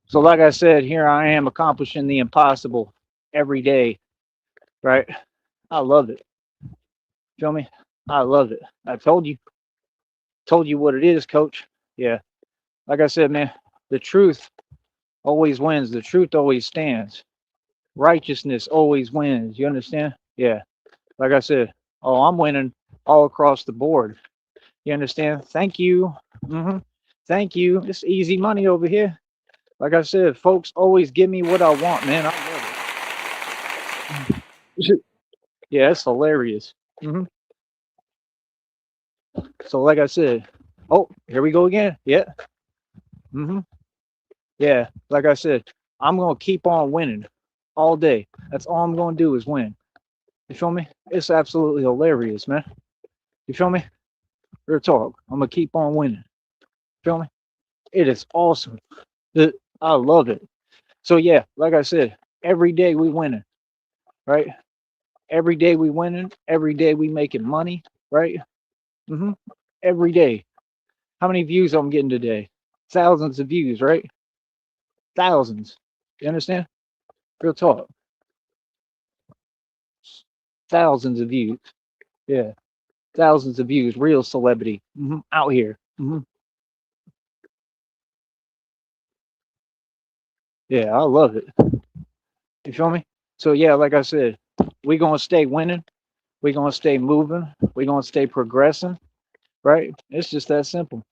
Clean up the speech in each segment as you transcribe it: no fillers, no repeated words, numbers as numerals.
So, like I said, here I am accomplishing the impossible every day, right? I love it. Feel me? I love it. I told you what it is, coach. Yeah. Like I said, man, the truth always wins. The truth always stands. Righteousness always wins. You understand? Yeah. Like I said, oh, I'm winning all across the board. You understand? Thank you. hmm Thank you. It's easy money over here. Like I said, folks always give me what I want, man. I love it. Yeah, it's hilarious. hmm So, like I said, oh, here we go again. Yeah. hmm Yeah. Like I said, I'm gonna keep on winning all day. That's all I'm gonna do is win. You feel me? It's absolutely hilarious, man. You feel me? Real talk. I'm gonna keep on winning. Feel me? It is awesome. I love it. So yeah, like I said, every day we winning, right? Every day we winning. Every day we making money, right? hmm Every day. How many views I'm getting today? Thousands of views, right? Thousands. You understand? Real talk. Thousands of views. Yeah, thousands of views. Real celebrity out here. Yeah, I love it. You feel me? So yeah, like I said, we gonna stay winning. We gonna stay moving. We gonna stay progressing. Right? It's just that simple.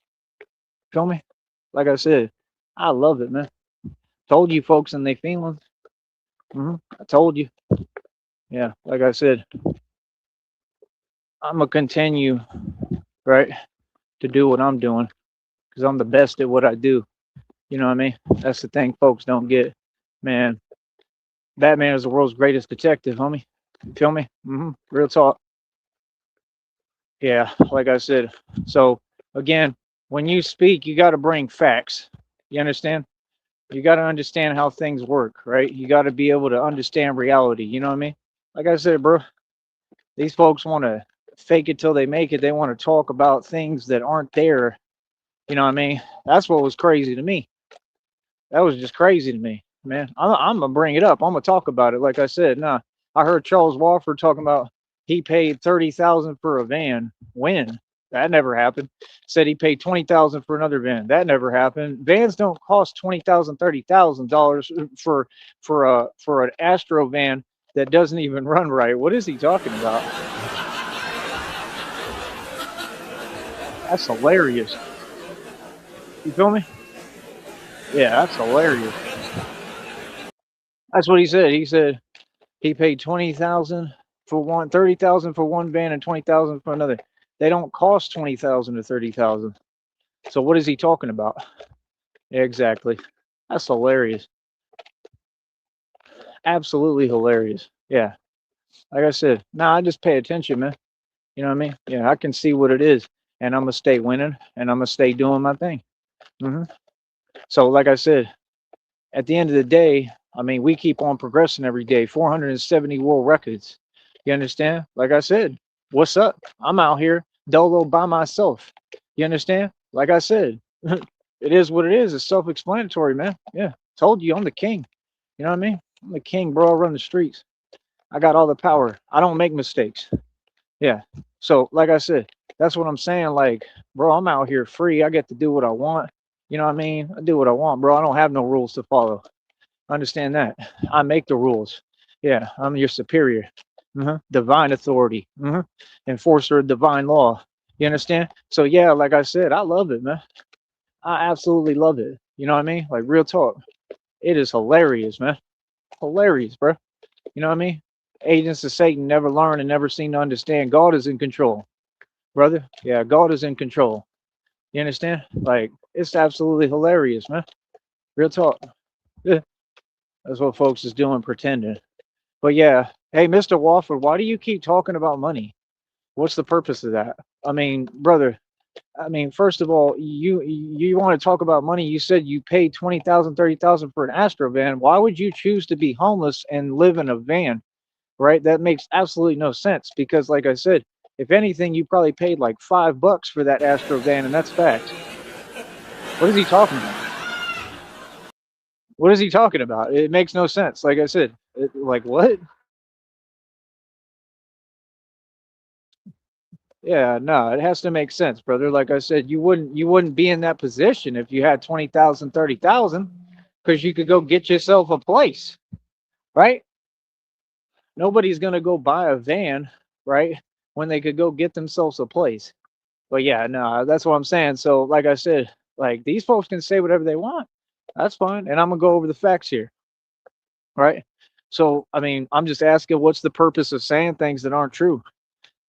Feel me? Like I said, I love it, man. Told you folks and they feelings. I told you. Yeah, like I said, I'm gonna continue, right, to do what I'm doing because I'm the best at what I do. You know what I mean? That's the thing folks don't get. Man, Batman is the world's greatest detective, homie. You feel me? Real talk. Yeah, like I said. So again, when you speak, you got to bring facts. You understand? You got to understand how things work, right? You got to be able to understand reality. You know what I mean? Like I said, bro, these folks want to fake it till they make it. They want to talk about things that aren't there. You know what I mean? That's what was crazy to me. That was just crazy to me, man. I'm gonna bring it up. I'm gonna talk about it. Like I said, nah. I heard Charles Wofford talking about he paid 30,000 for a van. When? That never happened. Said he paid 20,000 for another van. That never happened. Vans don't cost 20,000, $30,000 for an Astro van that doesn't even run right. What is he talking about? That's hilarious. You feel me? Yeah, that's hilarious. That's what he said. He said he paid 20,000 for one, 30,000 for one van, and 20,000 for another. They don't cost 20,000 to 30,000. So what is he talking about? Exactly. That's hilarious. Absolutely hilarious. Yeah. Like I said, nah, I just pay attention, man. You know what I mean? Yeah, I can see what it is, and I'm gonna stay winning, and I'm gonna stay doing my thing. hmm So, like I said, at the end of the day, I mean, we keep on progressing every day. 470 world records. You understand? Like I said, what's up? I'm out here dolo by myself. You understand? Like I said, it is what it is. It's self-explanatory, man. Yeah, told you I'm the king. You know what I mean? I'm the king, bro. I run the streets. I got all the power. I don't make mistakes. Yeah. So, like I said, that's what I'm saying. Like, bro, I'm out here free. I get to do what I want. You know what I mean? I do what I want, bro. I don't have no rules to follow. Understand that. I make the rules. Yeah, I'm your superior. Divine authority. Enforcer of divine law. You understand? So yeah, like I said, I love it, man. I absolutely love it. You know what I mean? Like real talk. It is hilarious, man. Hilarious, bro. You know what I mean? Agents of Satan never learn and never seem to understand. God is in control, brother. Yeah, God is in control. You understand? Like it's absolutely hilarious, man. Real talk. Yeah, that's what folks is doing, pretending. But yeah, hey, Mr. Wofford, why do you keep talking about money? What's the purpose of that? I mean, brother, I mean, first of all, you want to talk about money. You said you paid 20,000, 30,000 for an Astro van. Why would you choose to be homeless and live in a van? Right? That makes absolutely no sense because like I said, if anything, you probably paid like $5 for that Astro van, and that's facts. What is he talking about? What is he talking about? It makes no sense. Like I said, like what? Yeah, no, it has to make sense, brother. Like I said, you wouldn't be in that position if you had 20,000, 30,000, because you could go get yourself a place, right? Nobody's gonna go buy a van, right? When they could go get themselves a place. But yeah, no, that's what I'm saying. So, like I said, like these folks can say whatever they want. That's fine. And I'm gonna go over the facts here, right? So, I mean, I'm just asking, what's the purpose of saying things that aren't true,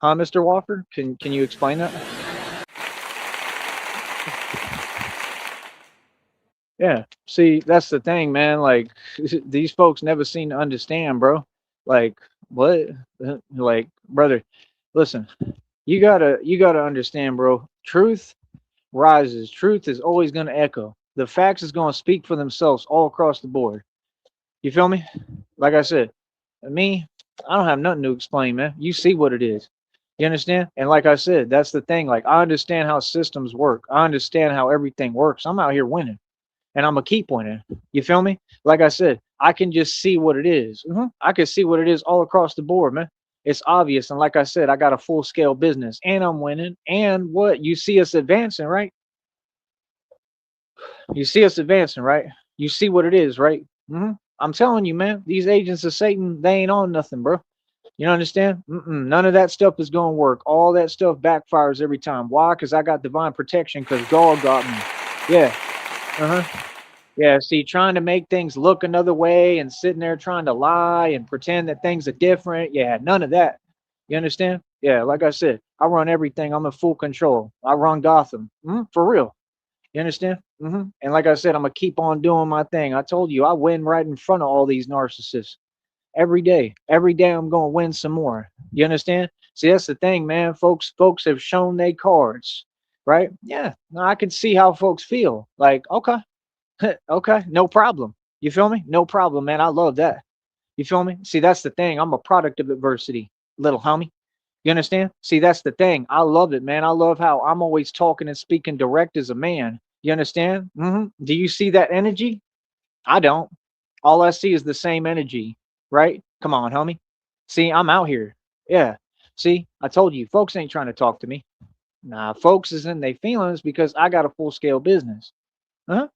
huh, Mr. Walker? Can you explain that? Yeah. See, that's the thing, man. Like these folks never seem to understand, bro. Like what? Like, brother, listen. You gotta understand, bro. Truth rises. Truth is always gonna echo. The facts is gonna speak for themselves all across the board. You feel me? Like I said, me, I don't have nothing to explain, man. You see what it is. You understand? And like I said, that's the thing. Like I understand how systems work. I understand how everything works. I'm out here winning, and I'm gonna keep winning. You feel me? Like I said, I can just see what it is. I can see what it is all across the board, man. It's obvious. And like I said, I got a full scale business, and I'm winning. And what you see us advancing, right? You see us advancing, right? You see what it is, right? I'm telling you, man. These agents of Satan, they ain't on nothing, bro. You understand? None of that stuff is going to work. All that stuff backfires every time. Why? Because I got divine protection. Because God got me. Yeah. Uh huh. Yeah, see, trying to make things look another way and sitting there trying to lie and pretend that things are different. Yeah, none of that. You understand? Yeah, like I said, I run everything. I'm in full control. I run Gotham. For real. You understand? And like I said, I'm going to keep on doing my thing. I told you, I win right in front of all these narcissists every day. Every day, I'm going to win some more. You understand? See, that's the thing, man. Folks have shown their cards, right? Yeah, now I can see how folks feel. Like, okay, okay, no problem. You feel me? No problem, man. I love that. You feel me? See, that's the thing. I'm a product of adversity, little homie. You understand? See, that's the thing. I love it, man. I love how I'm always talking and speaking direct as a man. You understand? Do you see that energy? I don't. All I see is the same energy, right? Come on, homie. See, I'm out here. Yeah. See, I told you, folks ain't trying to talk to me. Nah, folks is in their feelings because I got a full scale business. Huh?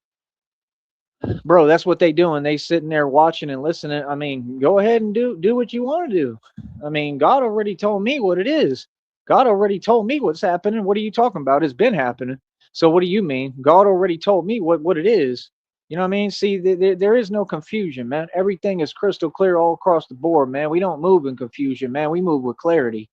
Bro, that's what they doing. They sitting there watching and listening. I mean, go ahead and do what you want to do. I mean, God already told me what it is. God already told me what's happening. What are you talking about? It's been happening. So what do you mean? God already told me what it is. You know what I mean? See, there is no confusion, man. Everything is crystal clear all across the board, man. We don't move in confusion, man. We move with clarity.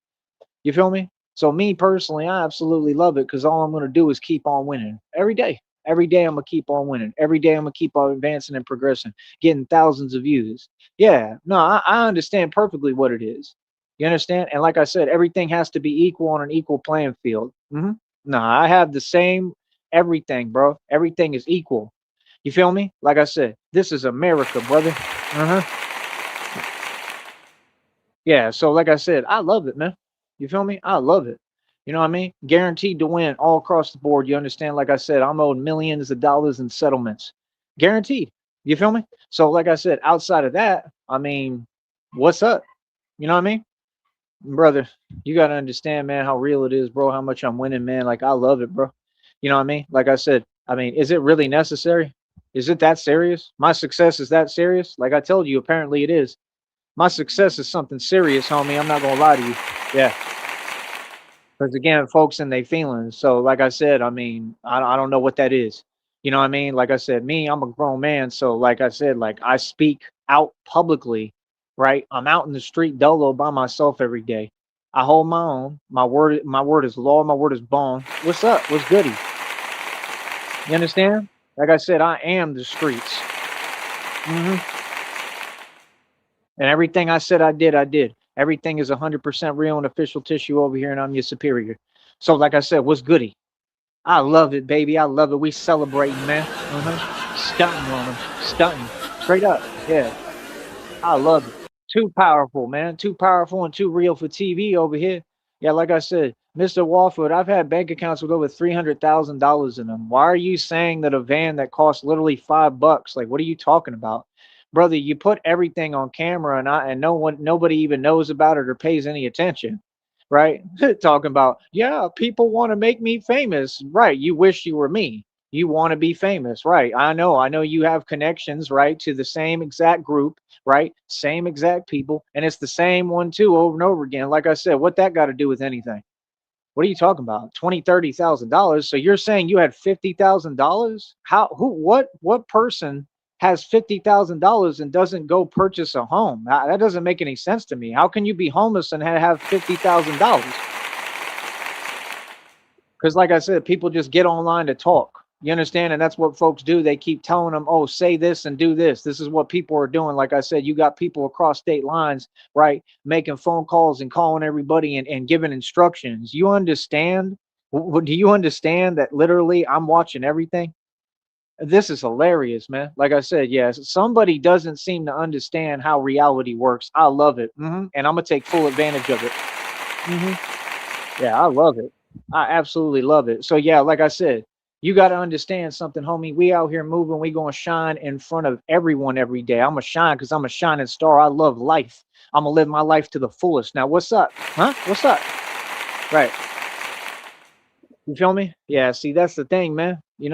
You feel me? So me personally, I absolutely love it because all I'm gonna do is keep on winning every day. Every day I'm gonna keep on winning. Every day I'm gonna keep on advancing and progressing, getting thousands of views. Yeah, no, I understand perfectly what it is. You understand? And like I said, everything has to be equal on an equal playing field. No, I have the same everything, bro. Everything is equal. You feel me? Like I said, this is America, brother. Uh-huh. Yeah, so like I said, I love it, man. You feel me? I love it. You know what I mean? Guaranteed to win all across the board. You understand? Like I said, I'm owed millions of dollars in settlements. Guaranteed. You feel me? So, like I said, outside of that, I mean, what's up? You know what I mean? Brother, you got to understand, man, how real it is, bro, how much I'm winning, man. Like, I love it, bro. You know what I mean? Like I said, I mean, is it really necessary? Is it that serious? My success is that serious? Like I told you, apparently it is. My success is something serious, homie. I'm not gonna lie to you. Yeah, because again, folks and they feelings. So, like I said, I mean, I don't know what that is. You know what I mean? Like I said, me, I'm a grown man. So, like I said, like I speak out publicly, right? I'm out in the street dolo by myself every day. I hold my own. My word is law. My word is bond. What's up? What's goody? You understand? Like I said, I am the streets. hmm And everything I said I did, I did. Everything is 100% real and official tissue over here, and I'm your superior. So, like I said, what's goody? I love it, baby. I love it. We celebrating, man. Stunting on them. Stunting. Straight up. Yeah. I love it. Too powerful, man. Too powerful and too real for TV over here. Yeah, like I said, Mr. Walford, I've had bank accounts with over $300,000 in them. Why are you saying that a van that costs literally $5? Like, what are you talking about? Brother, you put everything on camera and nobody even knows about it or pays any attention. Right? Talking about, yeah, people want to make me famous. Right. You wish you were me. You want to be famous. Right. I know you have connections, right, to the same exact group, right? Same exact people. And it's the same one too over and over again. Like I said, what that got to do with anything? What are you talking about? 20, $30,000. So you're saying you had $50,000? How, who, what person has $50,000 and doesn't go purchase a home? That doesn't make any sense to me. How can you be homeless and have $50,000? Because, like I said, people just get online to talk. You understand? And that's what folks do. They keep telling them, oh, say this and do this. This is what people are doing. Like I said, you got people across state lines, right, making phone calls and calling everybody and giving instructions. You understand? Do you understand that literally I'm watching everything? This is hilarious, man. Like I said, yes, somebody doesn't seem to understand how reality works. I love it. And I'm going to take full advantage of it. hmm Yeah, I love it. I absolutely love it. So yeah, like I said, you got to understand something, homie. We out here moving. We gonna shine in front of everyone every day. I'm gonna shine because I'm a shining star. I love life. I'm gonna live my life to the fullest. Now, what's up? Huh? What's up? Right. You feel me? Yeah. See, that's the thing, man. You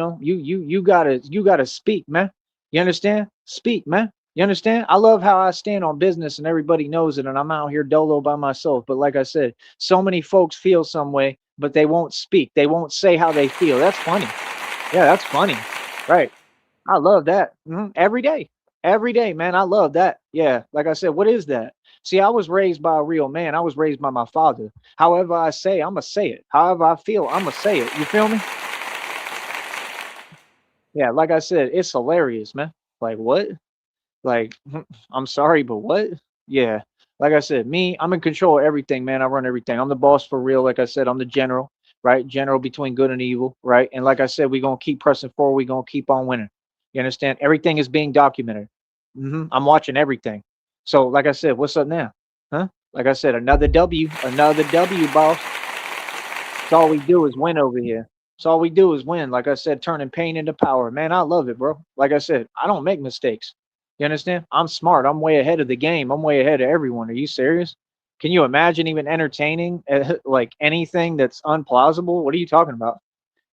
gotta speak, man. You understand? Speak, man. You understand? I love how I stand on business and everybody knows it, and I'm out here dolo by myself. But like I said, so many folks feel some way, but they won't speak. They won't say how they feel. That's funny. Yeah, that's funny. Right. I love that. Every day. Every day, man. I love that. Yeah. Like I said, what is that? See, I was raised by a real man. I was raised by my father. However I say, I'm going to say it. However I feel, I'm going to say it. You feel me? Yeah. Like I said, it's hilarious, man. Like, what? Like, I'm sorry, but what? Yeah. Like I said, me, I'm in control of everything, man. I run everything. I'm the boss for real. Like I said, I'm the general, right? General between good and evil, right? And like I said, we're going to keep pressing forward. We're going to keep on winning. You understand? Everything is being documented. I'm watching everything. So, like I said, what's up now? Huh? Like I said, another W, boss. That's all we do is win over here. That's all we do is win. Like I said, turning pain into power. Man, I love it, bro. Like I said, I don't make mistakes. You understand? I'm smart. I'm way ahead of the game. I'm way ahead of everyone. Are you serious? Can you imagine even entertaining like anything that's unplausible? What are you talking about?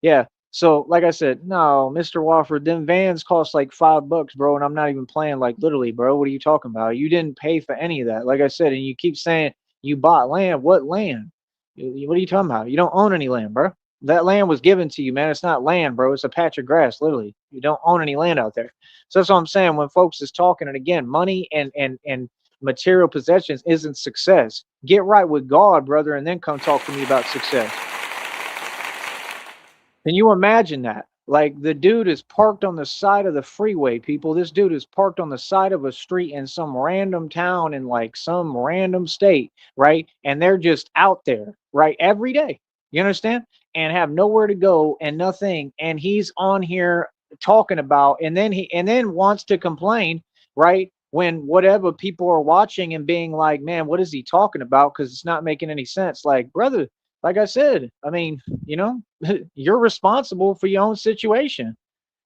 Yeah. So, like I said, no, Mr. Wofford, them vans cost like $5, bro, and I'm not even playing like literally, bro. What are you talking about? You didn't pay for any of that. Like I said, and you keep saying you bought land. What land? What are you talking about? You don't own any land, bro. That land was given to you, man. It's not land, bro. It's a patch of grass, literally. You don't own any land out there. So that's what I'm saying. When folks is talking, and again, money and material possessions isn't success. Get right with God, brother, and then come talk to me about success. Can you imagine that? Like the dude is parked on the side of the freeway, people. This dude is parked on the side of a street in some random town in like some random state, right? And they're just out there, right? Every day. You understand? And have nowhere to go and nothing. And he's on here talking about, and then wants to complain, right? When whatever people are watching and being like, man, what is he talking about? Because it's not making any sense. Like, brother, like I said, I mean, you know, you're responsible for your own situation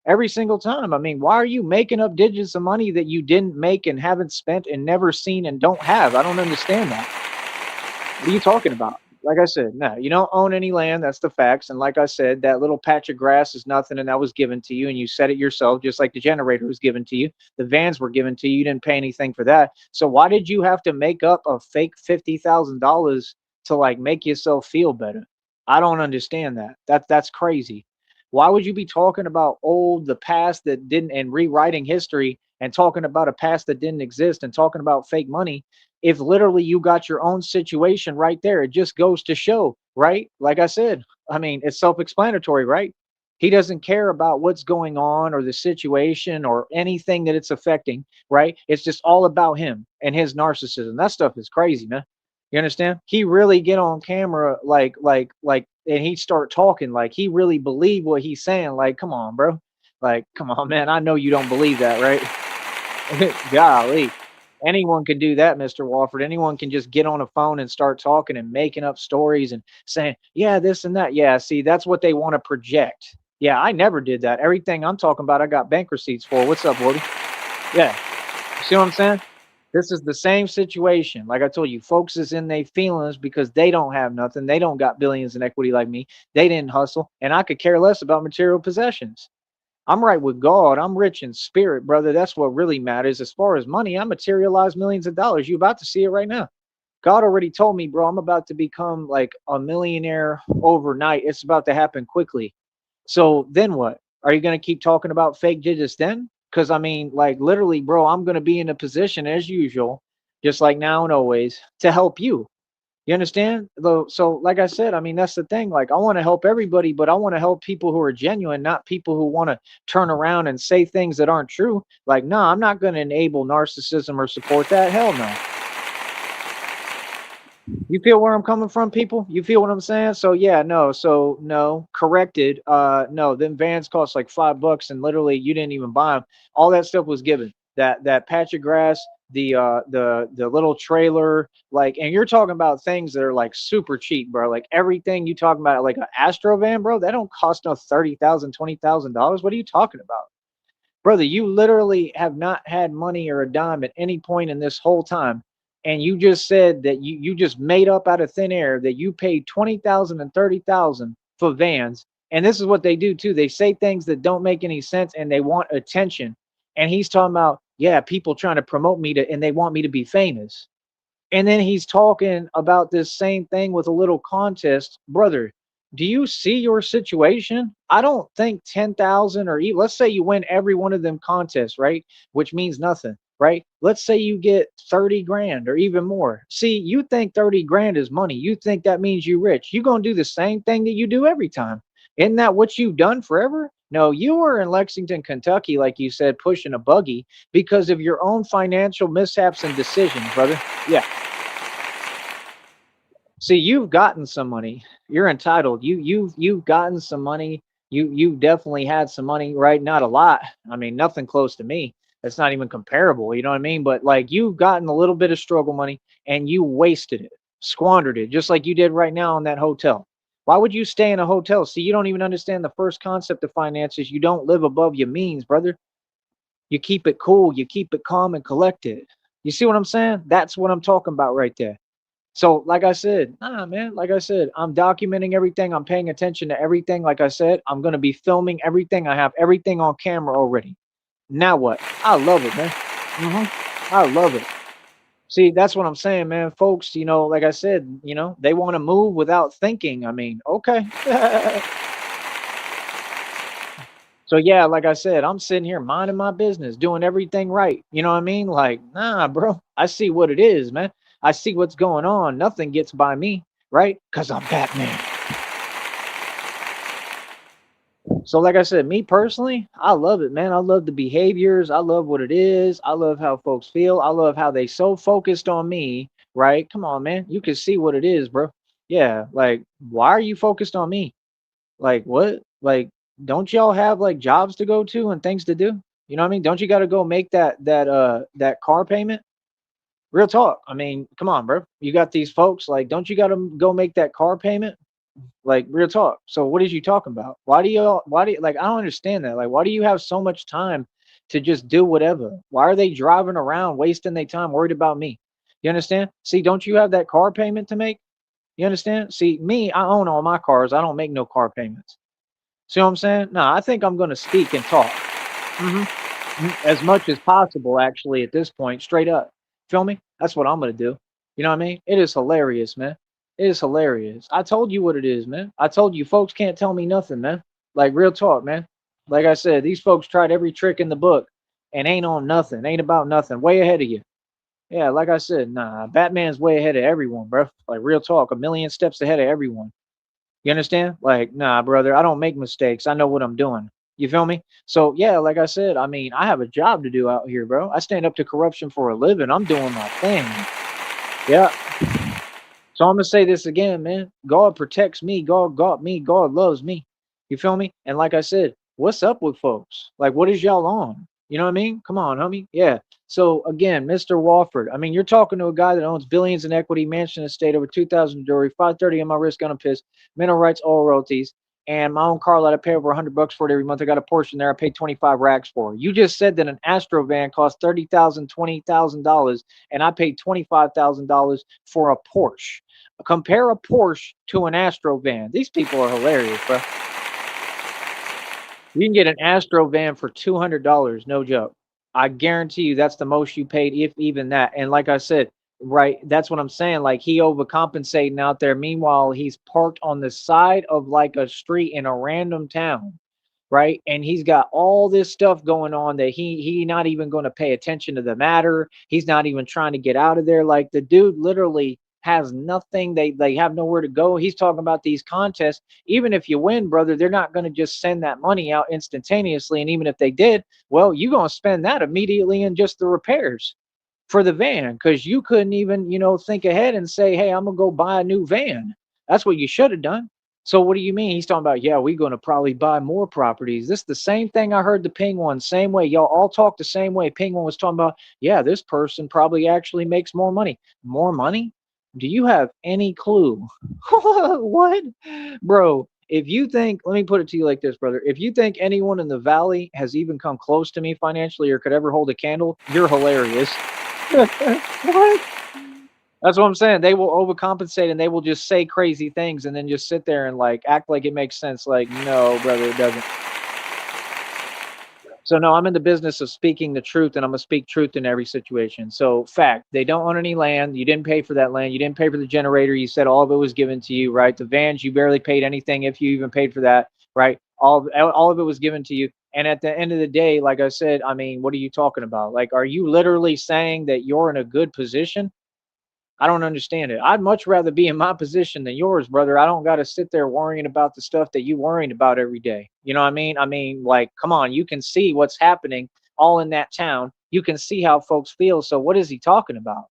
every single time. I mean, why are you making up digits of money that you didn't make and haven't spent and never seen and don't have? I don't understand that. What are you talking about? Like I said, no, you don't own any land. That's the facts. And like I said, that little patch of grass is nothing, and that was given to you, and you said it yourself, just like the generator was given to you. The vans were given to you. You didn't pay anything for that. So why did you have to make up a fake $50,000 to like make yourself feel better? I don't understand that. That's crazy. Why would you be talking about the past that didn't, and rewriting history and talking about a past that didn't exist and talking about fake money if literally you got your own situation right there? It just goes to show, right? Like I said, I mean, it's self-explanatory, right? He doesn't care about what's going on or the situation or anything that it's affecting, right? It's just all about him and his narcissism. That stuff is crazy, man. You understand? He really get on camera like, and he start talking like he really believe what he's saying. Like, come on, bro. Like, come on, man. I know you don't believe that, right? Golly. Anyone can do that, Mr. Walford. Anyone can just get on a phone and start talking and making up stories and saying, yeah, this and that. Yeah, see, that's what they want to project. Yeah, I never did that. Everything I'm talking about, I got bank receipts for. What's up, Woody? Yeah. You see what I'm saying? This is the same situation. Like I told you, folks is in their feelings because they don't have nothing. They don't got billions in equity like me. They didn't hustle. And I could care less about material possessions. I'm right with God. I'm rich in spirit, brother. That's what really matters. As far as money, I materialize millions of dollars. You about to see it right now. God already told me, bro, I'm about to become like a millionaire overnight. It's about to happen quickly. So then what? Are you going to keep talking about fake digits then? Because I mean, like literally, bro, I'm going to be in a position as usual, just like now and always, to help you. You understand? Though, so like I said, I mean, that's the thing. Like, I want to help everybody, but I want to help people who are genuine, not people who want to turn around and say things that aren't true. Like, no, I'm not going to enable narcissism or support that. Hell no. You feel where I'm coming from, people? You feel what I'm saying? So yeah, no. So no, corrected. No, them vans cost like $5, and literally you didn't even buy them. All that stuff was given. That patch of grass, the little trailer, like, and you're talking about things that are like super cheap, bro. Like everything you talking about, like an Astro van, bro, that don't cost no $30,000, $20,000. What are you talking about? Brother, you literally have not had money or a dime at any point in this whole time. And you just said that you just made up out of thin air that you paid 20,000 and 30,000 for vans. And this is what they do too. They say things that don't make any sense and they want attention. And he's talking about, yeah, people trying to promote me to, and they want me to be famous. And then he's talking about this same thing with a little contest. Brother, do you see your situation? I don't think 10,000 or even, let's say you win every one of them contests, right? Which means nothing, right? Let's say you get 30 grand or even more. See, you think 30 grand is money. You think that means you rich. You're going to do the same thing that you do every time. Isn't that what you've done forever? No, you were in Lexington, Kentucky, like you said, pushing a buggy because of your own financial mishaps and decisions, brother. Yeah. See, you've gotten some money. You're entitled. You've gotten some money. You've definitely had some money, right? Not a lot. I mean, nothing close to me. It's not even comparable. You know what I mean? But like you've gotten a little bit of struggle money and you wasted it, squandered it, just like you did right now in that hotel. Why would you stay in a hotel? See, you don't even understand the first concept of finances. You don't live above your means, brother. You keep it cool. You keep it calm and collected. You see what I'm saying? That's what I'm talking about right there. So, like I said, nah, man, like I said, I'm documenting everything. I'm paying attention to everything. Like I said, I'm going to be filming everything. I have everything on camera already. Now what? I love it, man. I love it. See, that's what I'm saying, man. Folks, like I said, they want to move without thinking. I mean, okay. So yeah, like I said, I'm sitting here minding my business, doing everything right. You know what I mean? Like, nah, bro. I see what it is, man. I see what's going on. Nothing gets by me, right? Because I'm Batman. So, like I said, me personally, I love it, man. I love the behaviors. I love what it is. I love how folks feel. I love how they so focused on me, right? Come on, man. You can see what it is, bro. Yeah, like, why are you focused on me? Like, what? Like, don't y'all have like jobs to go to and things to do? You know what I mean? Don't you got to go make that car payment? Real talk. I mean, come on, bro. You got these folks, like, don't you got to go make that car payment? Like, real talk. So what is you talking about? Why do you, like, I don't understand that. Like, why do you have so much time to just do whatever? Why are they driving around wasting their time worried about me? You understand? See, don't you have that car payment to make? You understand? See, me, I own all my cars. I don't make no car payments. See what I'm saying? No, I think I'm going to speak and talk. hmm As much as possible, actually, at this point, straight up. Feel me? That's what I'm going to do. You know what I mean? It is hilarious, man. It is hilarious. I told you what it is, man. I told you folks can't tell me nothing, man. Like, real talk, man. Like I said, these folks tried every trick in the book and ain't on nothing, ain't about nothing, way ahead of you. Yeah, like I said, nah, Batman's way ahead of everyone, bro. Like, real talk, a million steps ahead of everyone. You understand? Like, nah, brother, I don't make mistakes. I know what I'm doing. You feel me? So yeah, like I said, I mean, I have a job to do out here, bro. I stand up to corruption for a living. I'm doing my thing. Yeah. So I'm gonna say this again, man. God protects me. God got me. God loves me. You feel me? And like I said, what's up with folks? Like, what is y'all on? You know what I mean? Come on, homie. Yeah. So again, Mr. Walford, I mean, you're talking to a guy that owns billions in equity, mansion estate, over 2,000 jewelry, 530 on my wrist, gun and piss, mineral rights, oil royalties, and my own car lot. I pay over $100 for it every month. I got a Porsche in there. I paid 25 racks for. You just said that an Astro van cost $30,000, $20,000, and I paid $25,000 for a Porsche. Compare a Porsche to an Astro van. These people are hilarious, bro. You can get an Astro van for $200, no joke. I guarantee you that's the most you paid, if even that. And like I said, right, that's what I'm saying. Like he overcompensating out there. Meanwhile, he's parked on the side of like a street in a random town, right? And he's got all this stuff going on that he not even going to pay attention to the matter. He's not even trying to get out of there. Like the dude literally has nothing. They have nowhere to go. He's talking about these contests. Even if you win, brother, they're not going to just send that money out instantaneously. And even if they did, well, you're going to spend that immediately in just the repairs for the van, because you couldn't even, think ahead and say, hey, I'm gonna go buy a new van. That's what you should have done. So what do you mean? He's talking about, yeah, we're gonna probably buy more properties. This is the same thing I heard the Ping one, same way. Y'all all talk the same way. Ping one was talking about, yeah, this person probably actually makes more money. More money? Do you have any clue? What? Bro, if you think, let me put it to you like this, brother. If you think anyone in the valley has even come close to me financially or could ever hold a candle, you're hilarious. What? That's what I'm saying. They will overcompensate and they will just say crazy things and then just sit there and like act like it makes sense. Like, no, brother, it doesn't. So no, I'm in the business of speaking the truth, and I'm gonna speak truth in every situation. So fact, they don't own any land. You didn't pay for that land. You didn't pay for the generator. You said all of it was given to you, right? The vans, you barely paid anything, if you even paid for that, right? All of it was given to you. And at the end of the day, like I said, I mean, what are you talking about? Like, are you literally saying that you're in a good position? I don't understand it. I'd much rather be in my position than yours, brother. I don't got to sit there worrying about the stuff that you worrying about every day. You know what I mean? I mean, like, come on, you can see what's happening all in that town. You can see how folks feel. So what is he talking about?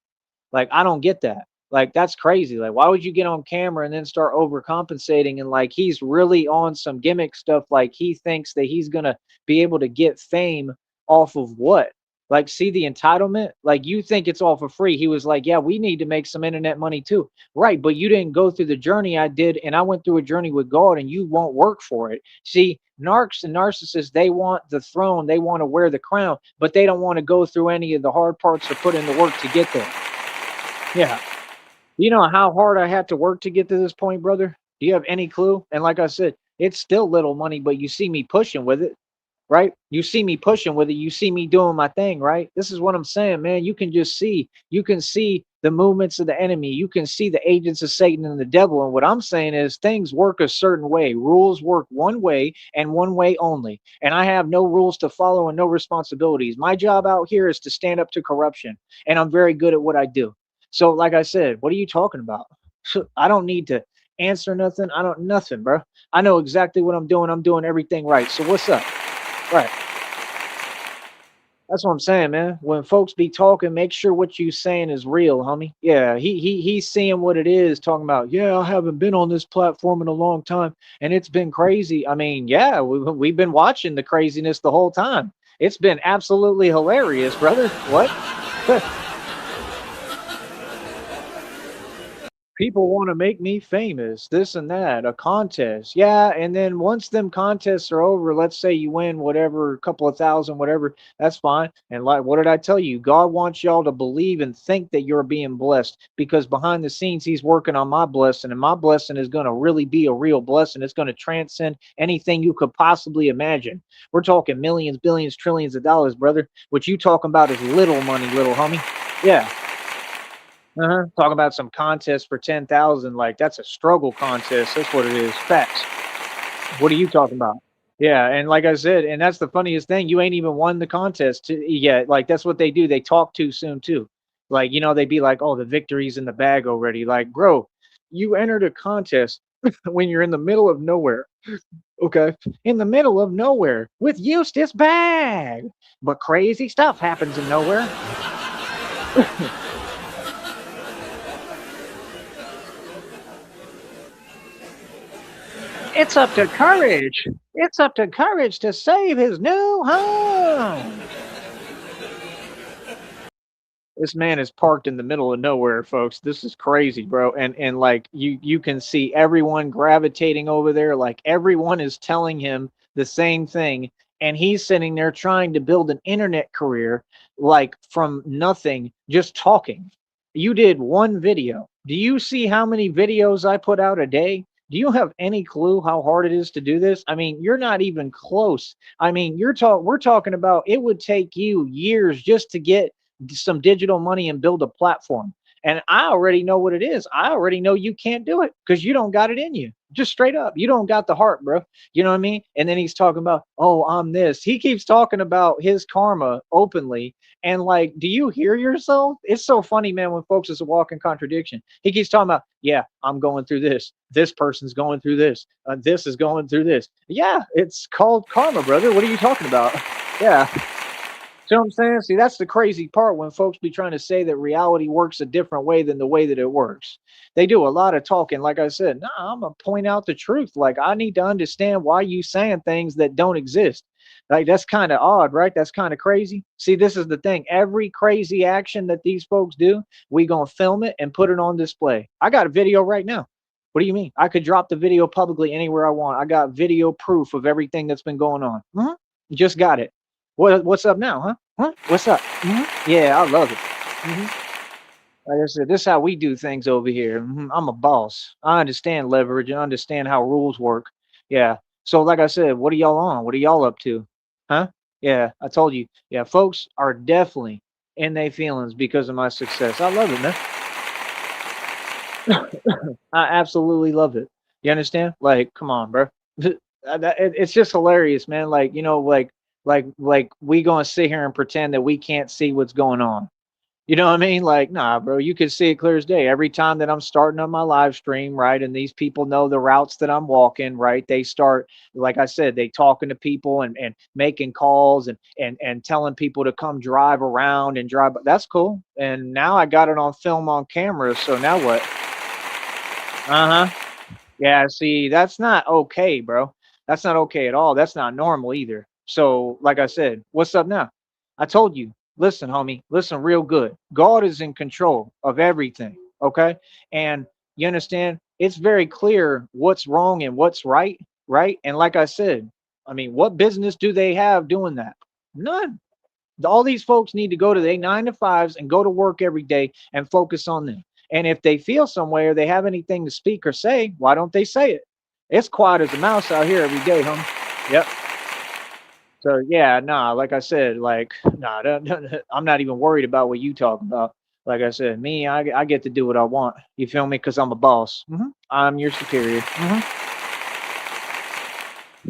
Like, I don't get that. Like, that's crazy. Like, why would you get on camera and then start overcompensating? And like, he's really on some gimmick stuff. Like, he thinks that he's going to be able to get fame off of what? Like, see the entitlement? Like, you think it's all for free. He was like, yeah, we need to make some internet money too. Right. But you didn't go through the journey I did. And I went through a journey with God, and you won't work for it. See, narcs and narcissists, they want the throne, they want to wear the crown, but they don't want to go through any of the hard parts or put in the work to get there. Yeah. You know how hard I had to work to get to this point, brother? Do you have any clue? And like I said, it's still little money, but you see me pushing with it, right? You see me pushing with it. You see me doing my thing, right? This is what I'm saying, man. You can see the movements of the enemy. You can see the agents of Satan and the devil. And what I'm saying is things work a certain way. Rules work one way and one way only. And I have no rules to follow and no responsibilities. My job out here is to stand up to corruption. And I'm very good at what I do. So, like I said, what are you talking about? I don't need to answer nothing. I don't nothing, bro. I know exactly what I'm doing. I'm doing everything right. So what's up? Right. That's what I'm saying, man. When folks be talking, make sure what you saying is real, homie. Yeah, he's seeing what it is, talking about, yeah, I haven't been on this platform in a long time, and it's been crazy. I mean, yeah, we've been watching the craziness the whole time. It's been absolutely hilarious, brother. What? People want to make me famous, this and that, a contest. Yeah, and then once them contests are over, let's say you win whatever, a couple of thousand, whatever, that's fine. And like, what did I tell you? God wants y'all to believe and think that you're being blessed, because behind the scenes, he's working on my blessing, and my blessing is going to really be a real blessing. It's going to transcend anything you could possibly imagine. We're talking millions, billions, trillions of dollars, brother. What you talking about is little money, little homie. Yeah. Talking about some contest for 10,000, like that's a struggle contest. That's what it is. Facts. What are you talking about? Yeah, and like I said, and that's the funniest thing. You ain't even won the contest yet. Like that's what they do. They talk too soon too. Like they'd be like, "Oh, the victory's in the bag already." Like, bro, you entered a contest when you're in the middle of nowhere. Okay, in the middle of nowhere with Eustace Bag, but crazy stuff happens in nowhere. It's up to courage. It's up to courage to save his new home. This man is parked in the middle of nowhere, folks. This is crazy, bro. And like you can see everyone gravitating over there. Like everyone is telling him the same thing, and he's sitting there trying to build an internet career like from nothing, just talking. You did one video. Do you see how many videos I put out a day? Do you have any clue how hard it is to do this? I mean, you're not even close. I mean, we're talking about it would take you years just to get some digital money and build a platform. And I already know what it is. I already know you can't do it because you don't got it in you. Just straight up. You don't got the heart, bro. You know what I mean? And then he's talking about, oh, I'm this. He keeps talking about his karma openly. And like, do you hear yourself? It's so funny, man, when folks is a walking contradiction. He keeps talking about, yeah, I'm going through this. This person's going through this. This is going through this. Yeah, it's called karma, brother. What are you talking about? Yeah. See what I'm saying? See, that's the crazy part when folks be trying to say that reality works a different way than the way that it works. They do a lot of talking. Like I said, nah, I'm gonna point out the truth. Like I need to understand why you saying things that don't exist. Like that's kind of odd, right? That's kind of crazy. See, this is the thing. Every crazy action that these folks do, we gonna film it and put it on display. I got a video right now. What do you mean? I could drop the video publicly anywhere I want. I got video proof of everything that's been going on. Just got it. What's up now, huh? Huh? What's up? Yeah, I love it. Like I said, this is how we do things over here. I'm a boss. I understand leverage and understand how rules work. Yeah. So, like I said, what are y'all on? What are y'all up to? Huh? Yeah, I told you. Yeah, folks are definitely in their feelings because of my success. I love it, man. I absolutely love it. You understand? Like, come on, bro. It's just hilarious, man. Like, like we gonna sit here and pretend that we can't see what's going on. You know what I mean? Like, nah, bro, you can see it clear as day. Every time that I'm starting on my live stream, right? And these people know the routes that I'm walking, right? They start, like I said, they talking to people and making calls and telling people to come drive around and drive. That's cool. And now I got it on film on camera. So now what? Uh-huh. Yeah, see, that's not okay, bro. That's not okay at all. That's not normal either. So, like I said, what's up now? I told you, listen, homie, listen real good. God is in control of everything, okay? And you understand, it's very clear what's wrong and what's right, right? And like I said, I mean, what business do they have doing that? None. All these folks need to go to their 9 to 5s and go to work every day and focus on them. And if they feel some way or they have anything to speak or say, why don't they say it? It's quiet as a mouse out here every day, homie. Yep. So yeah, nah, like I said, like nah, I'm not even worried about what you talking about. Like I said, me, I get to do what I want. You feel me? Because I'm a boss. I'm your superior.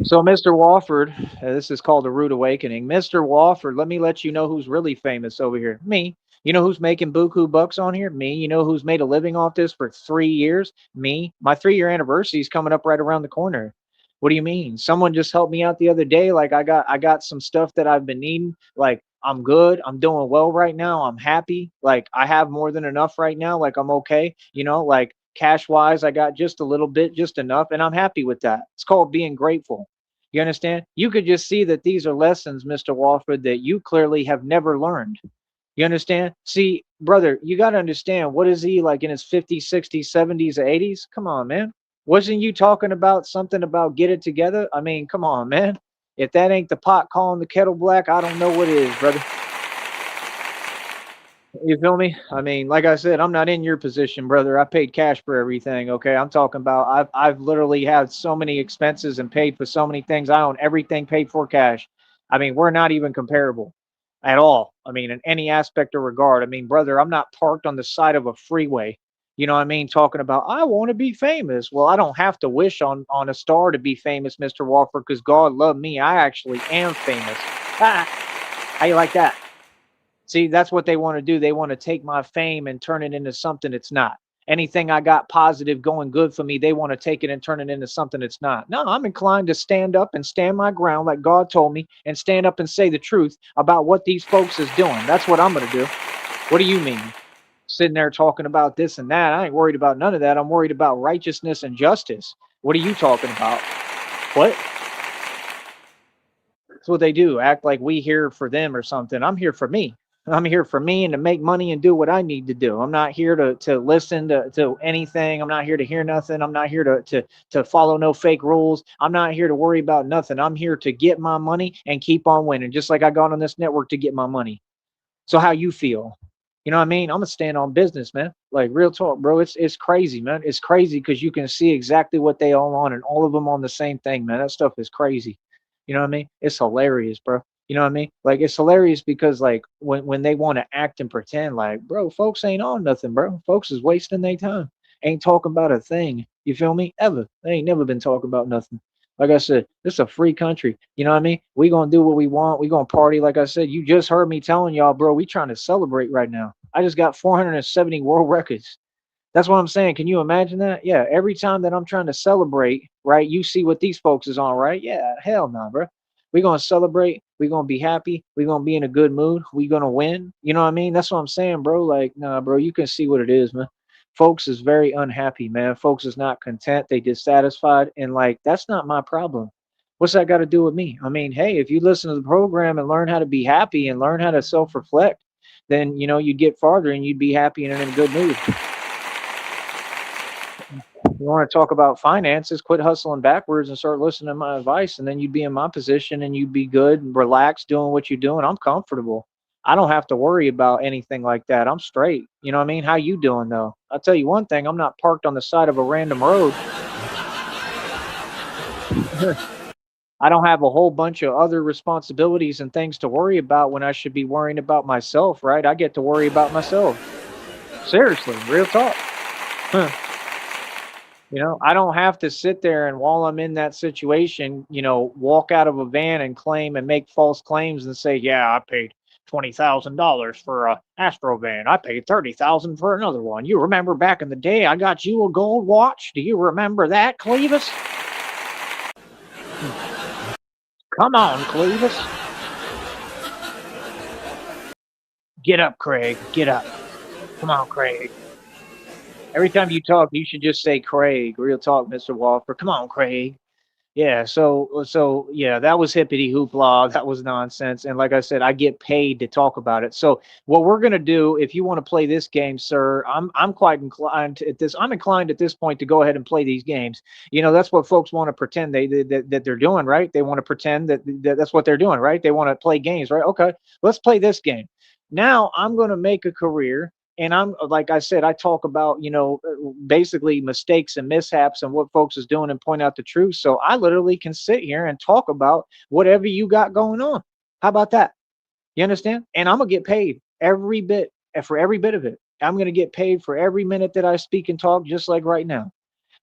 So, Mr. Wofford, this is called the Rude Awakening. Mr. Wofford, let me let you know who's really famous over here. Me. You know who's making buku bucks on here? Me. You know who's made a living off this for 3 years? Me. My 3 year anniversary is coming up right around the corner. What do you mean? Someone just helped me out the other day. Like I got some stuff that I've been needing. Like I'm good. I'm doing well right now. I'm happy. Like I have more than enough right now. Like I'm okay. You know, like cash wise, I got just a little bit, just enough, and I'm happy with that. It's called being grateful. You understand? You could just see that these are lessons, Mr. Walford, that you clearly have never learned. You understand? See, brother, you got to understand, what is he like in his 50s, 60s, 70s, or 80s? Come on, man. Wasn't you talking about something about get it together? I mean, come on, man. If that ain't the pot calling the kettle black, I don't know what is, brother. You feel me? I mean, like I said, I'm not in your position, brother. I paid cash for everything. Okay, I'm talking about I've literally had so many expenses and paid for so many things. I own everything paid for cash. I mean, we're not even comparable at all. I mean, in any aspect or regard. I mean, brother, I'm not parked on the side of a freeway. You know what I mean? Talking about I want to be famous. Well, I don't have to wish on a star to be famous, Mr. Walker, because God loved me. I actually am famous. Ah, how you like that? See, that's what they want to do. They want to take my fame and turn it into something it's not. Anything I got positive going good for me, they want to take it and turn it into something it's not. No, I'm inclined to stand up and stand my ground like God told me and stand up and say the truth about what these folks is doing. That's what I'm going to do. What do you mean? Sitting there talking about this and that. I ain't worried about none of that. I'm worried about righteousness and justice. What are you talking about? What? That's what they do. Act like we here for them or something. I'm here for me. I'm here for me and to make money and do what I need to do. I'm not here to listen to anything. I'm not here to hear nothing. I'm not here to follow no fake rules. I'm not here to worry about nothing. I'm here to get my money and keep on winning, just like I got on this network to get my money. So how you feel? You know what I mean? I'm gonna stand on business, man. Like real talk, bro. It's crazy, man. It's crazy because you can see exactly what they all on and all of them on the same thing, man. That stuff is crazy. You know what I mean? It's hilarious, bro. You know what I mean? Like it's hilarious because like when they want to act and pretend like, bro, folks ain't on nothing, bro. Folks is wasting their time. Ain't talking about a thing. You feel me? Ever. They ain't never been talking about nothing. Like I said, this is a free country. You know what I mean? We gonna do what we want. We gonna party. Like I said, you just heard me telling y'all, bro. We trying to celebrate right now. I just got 470 world records. That's what I'm saying. Can you imagine that? Yeah. Every time that I'm trying to celebrate, right? You see what these folks is on, right? Yeah. Hell no, bro. We gonna celebrate. We gonna be happy. We gonna be in a good mood. We gonna win. You know what I mean? That's what I'm saying, bro. Like, nah, bro. You can see what it is, man. Folks is very unhappy, man. Folks is not content. They dissatisfied, and like that's not my problem. What's that got to do with me? I mean, hey, if you listen to the program and learn how to be happy and learn how to self-reflect, then you know you'd get farther and you'd be happy and in a good mood. You want to talk about finances, quit hustling backwards and start listening to my advice, and then you'd be in my position and you'd be good and relaxed doing what you're doing. I'm comfortable. I don't have to worry about anything like that. I'm straight. You know what I mean? How you doing though? I'll tell you one thing, I'm not parked on the side of a random road. I don't have a whole bunch of other responsibilities and things to worry about when I should be worrying about myself, right? I get to worry about myself. Seriously, real talk. Huh. You know, I don't have to sit there and while I'm in that situation, you know, walk out of a van and claim and make false claims and say, "Yeah, I paid $20,000 for a Astro van. I paid 30,000 for another one. You remember back in the day, I got you a gold watch. Do you remember that, Clevis? Come on, Clevis. Get up, Craig. Get up. Come on, Craig. Every time you talk, you should just say Craig. Real talk, Mr. Walker. Come on, Craig. Yeah, so yeah, that was hippity hoopla. That was nonsense. And like I said, I get paid to talk about it. So what we're gonna do, if you want to play this game, sir, I'm quite inclined at this. I'm inclined at this point to go ahead and play these games. You know, that's what folks want to pretend that they're doing, right? They want to pretend that that's what they're doing, right? They want to play games, right? Okay, let's play this game. Now I'm gonna make a career and I'm like I said, I talk about basically mistakes and mishaps and what folks is doing and point out the truth. So I literally can sit here and talk about whatever you got going on. How about that? You understand? And I'm gonna get paid every bit for every bit of it. I'm gonna get paid for every minute that I speak and talk, just like right now.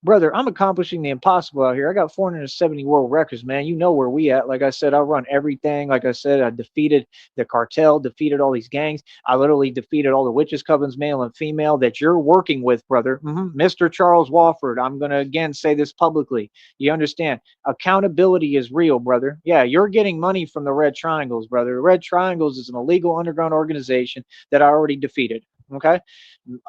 Brother, I'm accomplishing the impossible out here. I got 470 world records, man. You know where we at. Like I said, I run everything. Like I said, I defeated the cartel, defeated all these gangs. I literally defeated all the witches, covens, male and female that you're working with, brother. Mr. Charles Wofford. I'm going to again say this publicly. You understand? Accountability is real, brother. Yeah, you're getting money from the Red Triangles, brother. The Red Triangles is an illegal underground organization that I already defeated. Okay,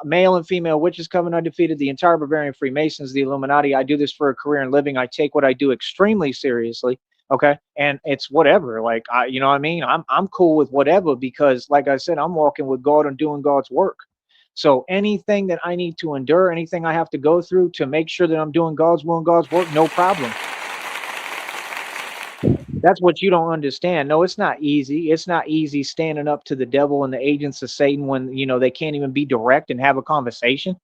male and female witches coven. I defeated the entire Bavarian Freemasons, the Illuminati. I do this for a career and living. I take what I do extremely seriously. Okay, and it's whatever. Like you know what I mean. I'm cool with whatever because, like I said, I'm walking with God and doing God's work. So anything that I need to endure, anything I have to go through to make sure that I'm doing God's will and God's work, no problem. That's what you don't understand. No, it's not easy. It's not easy standing up to the devil and the agents of Satan when they can't even be direct and have a conversation.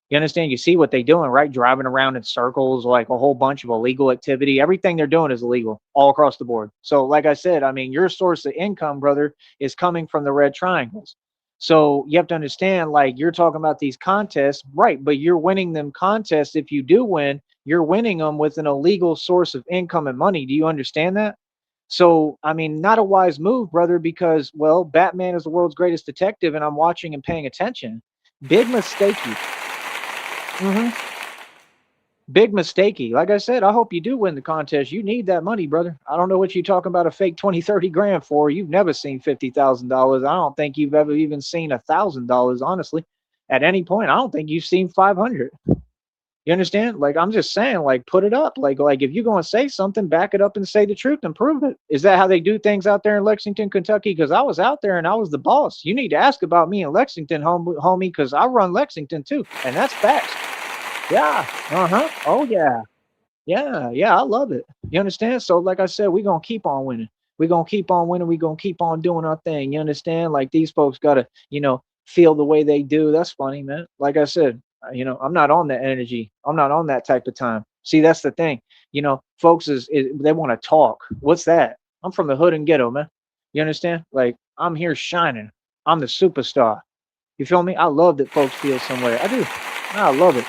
You understand? You see what they're doing, right? Driving around in circles, like a whole bunch of illegal activity. Everything they're doing is illegal all across the board. So, like I said, I mean, your source of income, brother, is coming from the red triangles. So you have to understand, like you're talking about these contests, right? But you're winning them contests. If you do win, you're winning them with an illegal source of income and money. Do you understand that? So, I mean, not a wise move, brother, because, well, Batman is the world's greatest detective and I'm watching and paying attention. Big mistakey. hmm Big mistakey. Like I said, I hope you do win the contest. You need that money, brother. I don't know what you're talking about a fake 20, 30 grand for. You've never seen $50,000. I don't think you've ever even seen $1,000, honestly. At any point, I don't think you've seen 500. You understand? Like I'm just saying, like put it up. Like if you're gonna say something, back it up and say the truth and prove it. Is that how they do things out there in Lexington, Kentucky? Because I was out there and I was the boss. You need to ask about me in Lexington, homie, because I run Lexington too, and that's facts. Yeah. Uh huh. Oh yeah. Yeah, yeah, I love it. You understand? So, like I said, we're gonna keep on winning. We're gonna keep on winning. We're gonna keep on doing our thing. You understand? Like these folks gotta, feel the way they do. That's funny, man. Like I said, I'm not on that energy. I'm not on that type of time. See, that's the thing. Folks is they want to talk. What's that? I'm from the hood and ghetto, man. You understand? Like I'm here shining. I'm the superstar. You feel me? I love that folks feel some way. I do. I love it.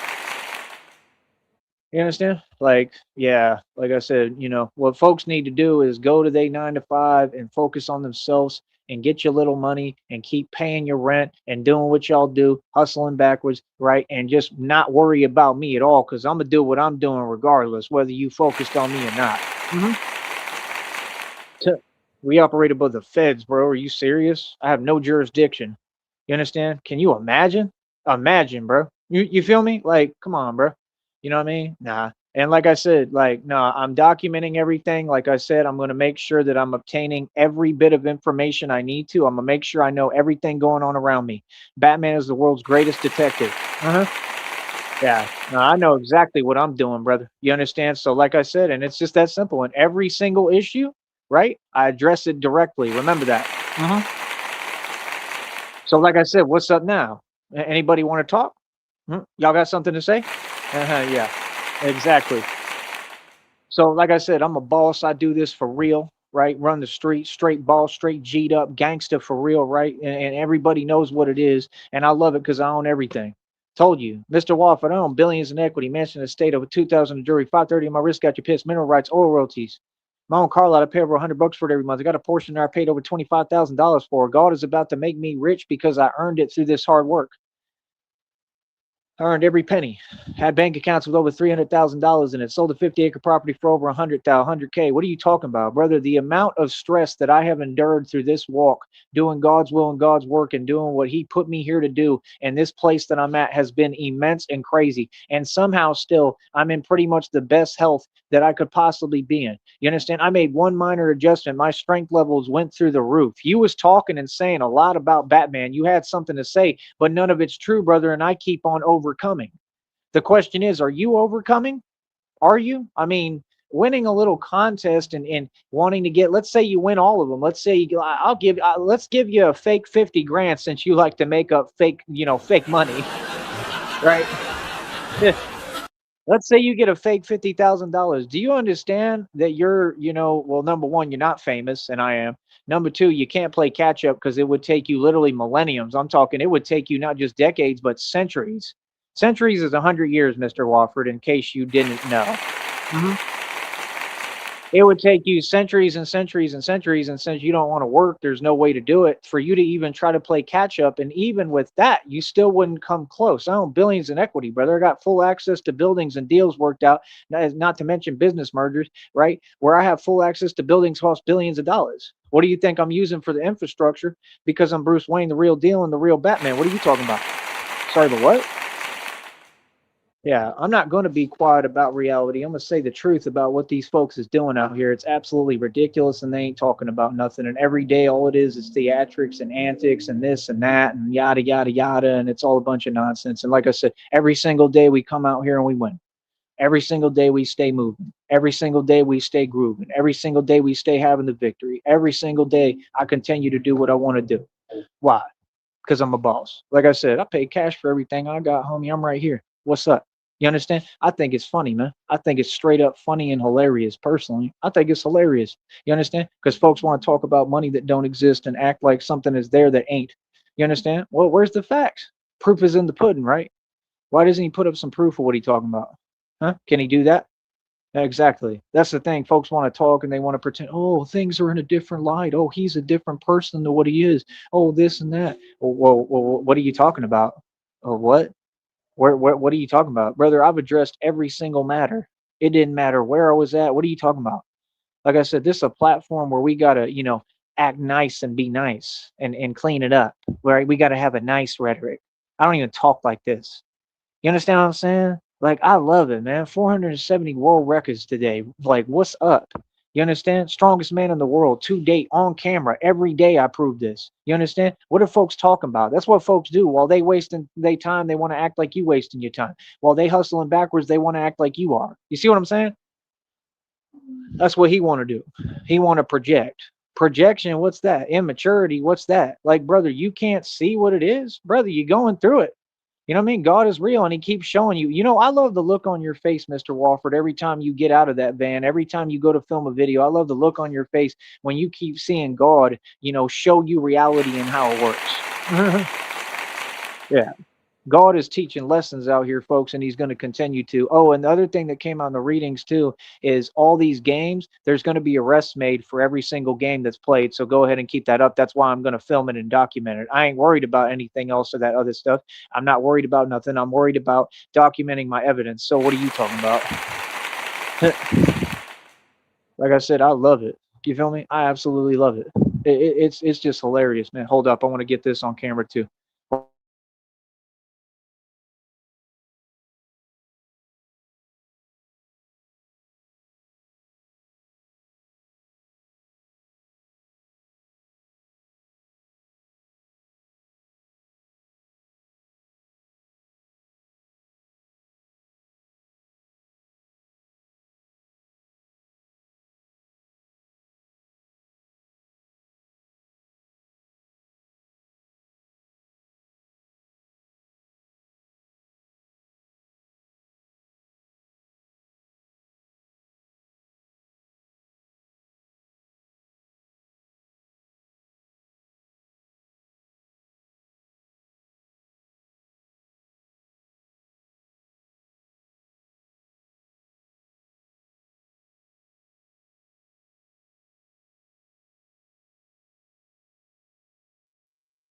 You understand? Like, yeah, like I said, what folks need to do is go to their 9 to 5 and focus on themselves and get your little money and keep paying your rent and doing what y'all do, hustling backwards, right? And just not worry about me at all because I'm gonna do what I'm doing regardless, whether you focused on me or not. hmm We operate above the feds, bro. Are you serious? I have no jurisdiction. You understand? Can you imagine? Imagine, bro. You feel me? Like, come on, bro. You know what I mean? Nah. And like I said, like, no, I'm documenting everything. Like I said, I'm going to make sure that I'm obtaining every bit of information I need to. I'm going to make sure I know everything going on around me. Batman is the world's greatest detective. Uh-huh. Yeah. No, I know exactly what I'm doing, brother. You understand? So, like I said, and it's just that simple. In every single issue, right? I address it directly. Remember that. hmm So, like I said, what's up now? Anybody want to talk? Y'all got something to say? Yeah, exactly. So, like I said, I'm a boss. I do this for real, right? Run the street, straight boss, straight G'd up, gangster for real, right? And everybody knows what it is. And I love it because I own everything. Told you, Mr. Wofford, I own billions in equity, mansion estate over 2,000 in jury, 530 on my wrist, got your piss, mineral rights, oil royalties. My own car lot, I pay over $100 for it every month. I got a portion there I paid over $25,000 for. God is about to make me rich because I earned it through this hard work. I earned every penny. Had bank accounts with over $300,000 in it. Sold a 50-acre property for over 100K. What are you talking about, brother? The amount of stress that I have endured through this walk, doing God's will and God's work, and doing what He put me here to do, and this place that I'm at has been immense and crazy. And somehow, still, I'm in pretty much the best health that I could possibly be in. You understand? I made one minor adjustment. My strength levels went through the roof. You was talking and saying a lot about Batman. You had something to say, but none of it's true, brother. And I keep on overcoming. The question is, are you overcoming? Are you? I mean, winning a little contest and wanting to get, let's say you win all of them. Let's say let's give you a fake 50 grand since you like to make up fake, fake money, right? Let's say you get a fake $50,000. Do you understand that well, number one, you're not famous, and I am. Number two, you can't play catch up because it would take you literally millenniums. I'm talking, it would take you not just decades, but centuries. Centuries is 100 years, Mr. Wofford, in case you didn't know. Mhm. It would take you centuries and centuries and centuries, and since you don't want to work, there's no way to do it for you to even try to play catch up. And even with that, you still wouldn't come close. I own billions in equity, brother. I got full access to buildings and deals worked out, not to mention business mergers, right? Where I have full access to buildings cost billions of dollars. What do you think I'm using for the infrastructure? Because I'm Bruce Wayne, the real deal, and the real Batman. What are you talking about? Sorry, but what? Yeah, I'm not going to be quiet about reality. I'm going to say the truth about what these folks is doing out here. It's absolutely ridiculous, and they ain't talking about nothing. And every day, all it is theatrics and antics and this and that and yada yada yada, and it's all a bunch of nonsense. And like I said, every single day we come out here and we win. Every single day we stay moving. Every single day we stay grooving. Every single day we stay having the victory. Every single day I continue to do what I want to do. Why? Because I'm a boss. Like I said, I pay cash for everything I got, homie. I'm right here. What's up? You understand? I think it's funny, man. I think it's straight up funny and hilarious, personally. I think it's hilarious. You understand? Because folks want to talk about money that don't exist and act like something is there that ain't. You understand? Well, where's the facts? Proof is in the pudding, right? Why doesn't he put up some proof of what he's talking about? Huh? Can he do that? Exactly. That's the thing. Folks want to talk and they want to pretend, oh, things are in a different light. Oh, he's a different person than what he is. Oh, this and that. Well, what are you talking about? Oh, what? What are you talking about? Brother, I've addressed every single matter. It didn't matter where I was at. What are you talking about? Like I said, this is a platform where we gotta, act nice and be nice and clean it up. Right? We gotta have a nice rhetoric. I don't even talk like this. You understand what I'm saying? Like, I love it, man. 470 world records today. Like, what's up? You understand? Strongest man in the world to date on camera. Every day I prove this. You understand? What are folks talking about? That's what folks do. While they wasting their time, they want to act like you wasting your time. While they hustling backwards, they want to act like you are. You see what I'm saying? That's what he want to do. He want to project. Projection, what's that? Immaturity, what's that? Like, brother, you can't see what it is? Brother, you're going through it. You know what I mean? God is real and he keeps showing you. You know, I love the look on your face, Mr. Walford, every time you get out of that van, every time you go to film a video. I love the look on your face when you keep seeing God, you know, show you reality and how it works. Yeah. God is teaching lessons out here, folks, and he's going to continue to. Oh, and the other thing that came out in the readings too is all these games, there's going to be arrests made for every single game that's played. So go ahead and keep that up. That's why I'm going to film it and document it. I ain't worried about anything else or that other stuff. I'm not worried about nothing. I'm worried about documenting my evidence. So what are you talking about? Like I said, I love it. You feel me? I absolutely love it. It's just hilarious, man. Hold up. I want to get this on camera too.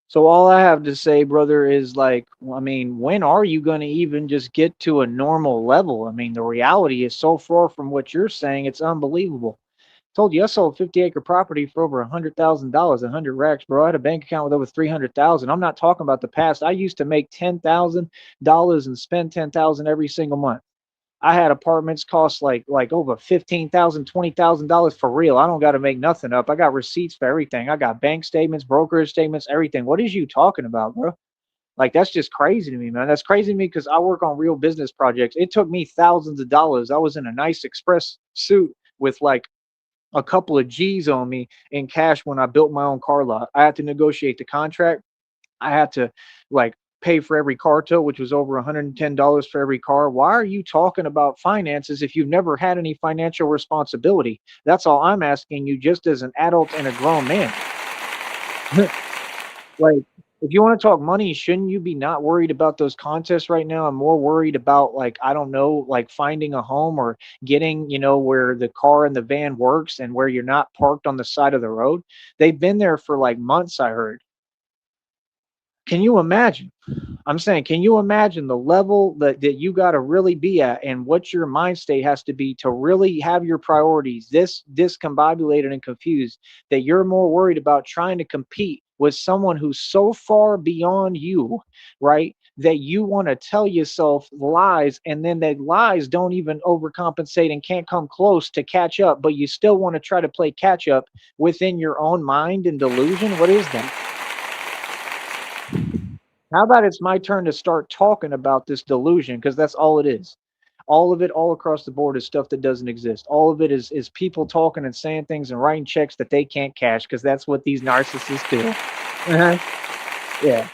So all I have to say, brother, is like, I mean, when are you going to even just get to a normal level? I mean, the reality is so far from what you're saying, it's unbelievable. Told you I sold 50-acre property for over $100,000, 100 racks, bro. I had a bank account with over 300,000. I'm not talking about the past. I used to make $10,000 and spend 10,000 every single month. I had apartments cost like over 15,000, $20,000 for real. I don't got to make nothing up. I got receipts for everything. I got bank statements, brokerage statements, everything. What is you talking about, bro? Like, that's just crazy to me, man. That's crazy to me because I work on real business projects. It took me thousands of dollars. I was in a nice express suit with like a couple of G's on me in cash when I built my own car lot. I had to negotiate the contract. I had to like pay for every car tow, which was over $110 for every car. Why are you talking about finances if you've never had any financial responsibility? That's all I'm asking you, just as an adult and a grown man. Like, if you want to talk money, shouldn't you be not worried about those contests right now? I'm more worried about, like, I don't know, like finding a home or getting, you know, where the car and the van works and where you're not parked on the side of the road. They've been there for like months, I heard. Can you imagine? I'm saying, can you imagine the level that you got to really be at and what your mind state has to be to really have your priorities this discombobulated and confused that you're more worried about trying to compete with someone who's so far beyond you, right? That you want to tell yourself lies and then that lies don't even overcompensate and can't come close to catch up, but you still want to try to play catch up within your own mind and delusion. What is that? How about it's my turn to start talking about this delusion because that's all it is. All of it, all across the board, is stuff that doesn't exist. All of it is people talking and saying things and writing checks that they can't cash because that's what these narcissists do. Uh-huh. Yeah,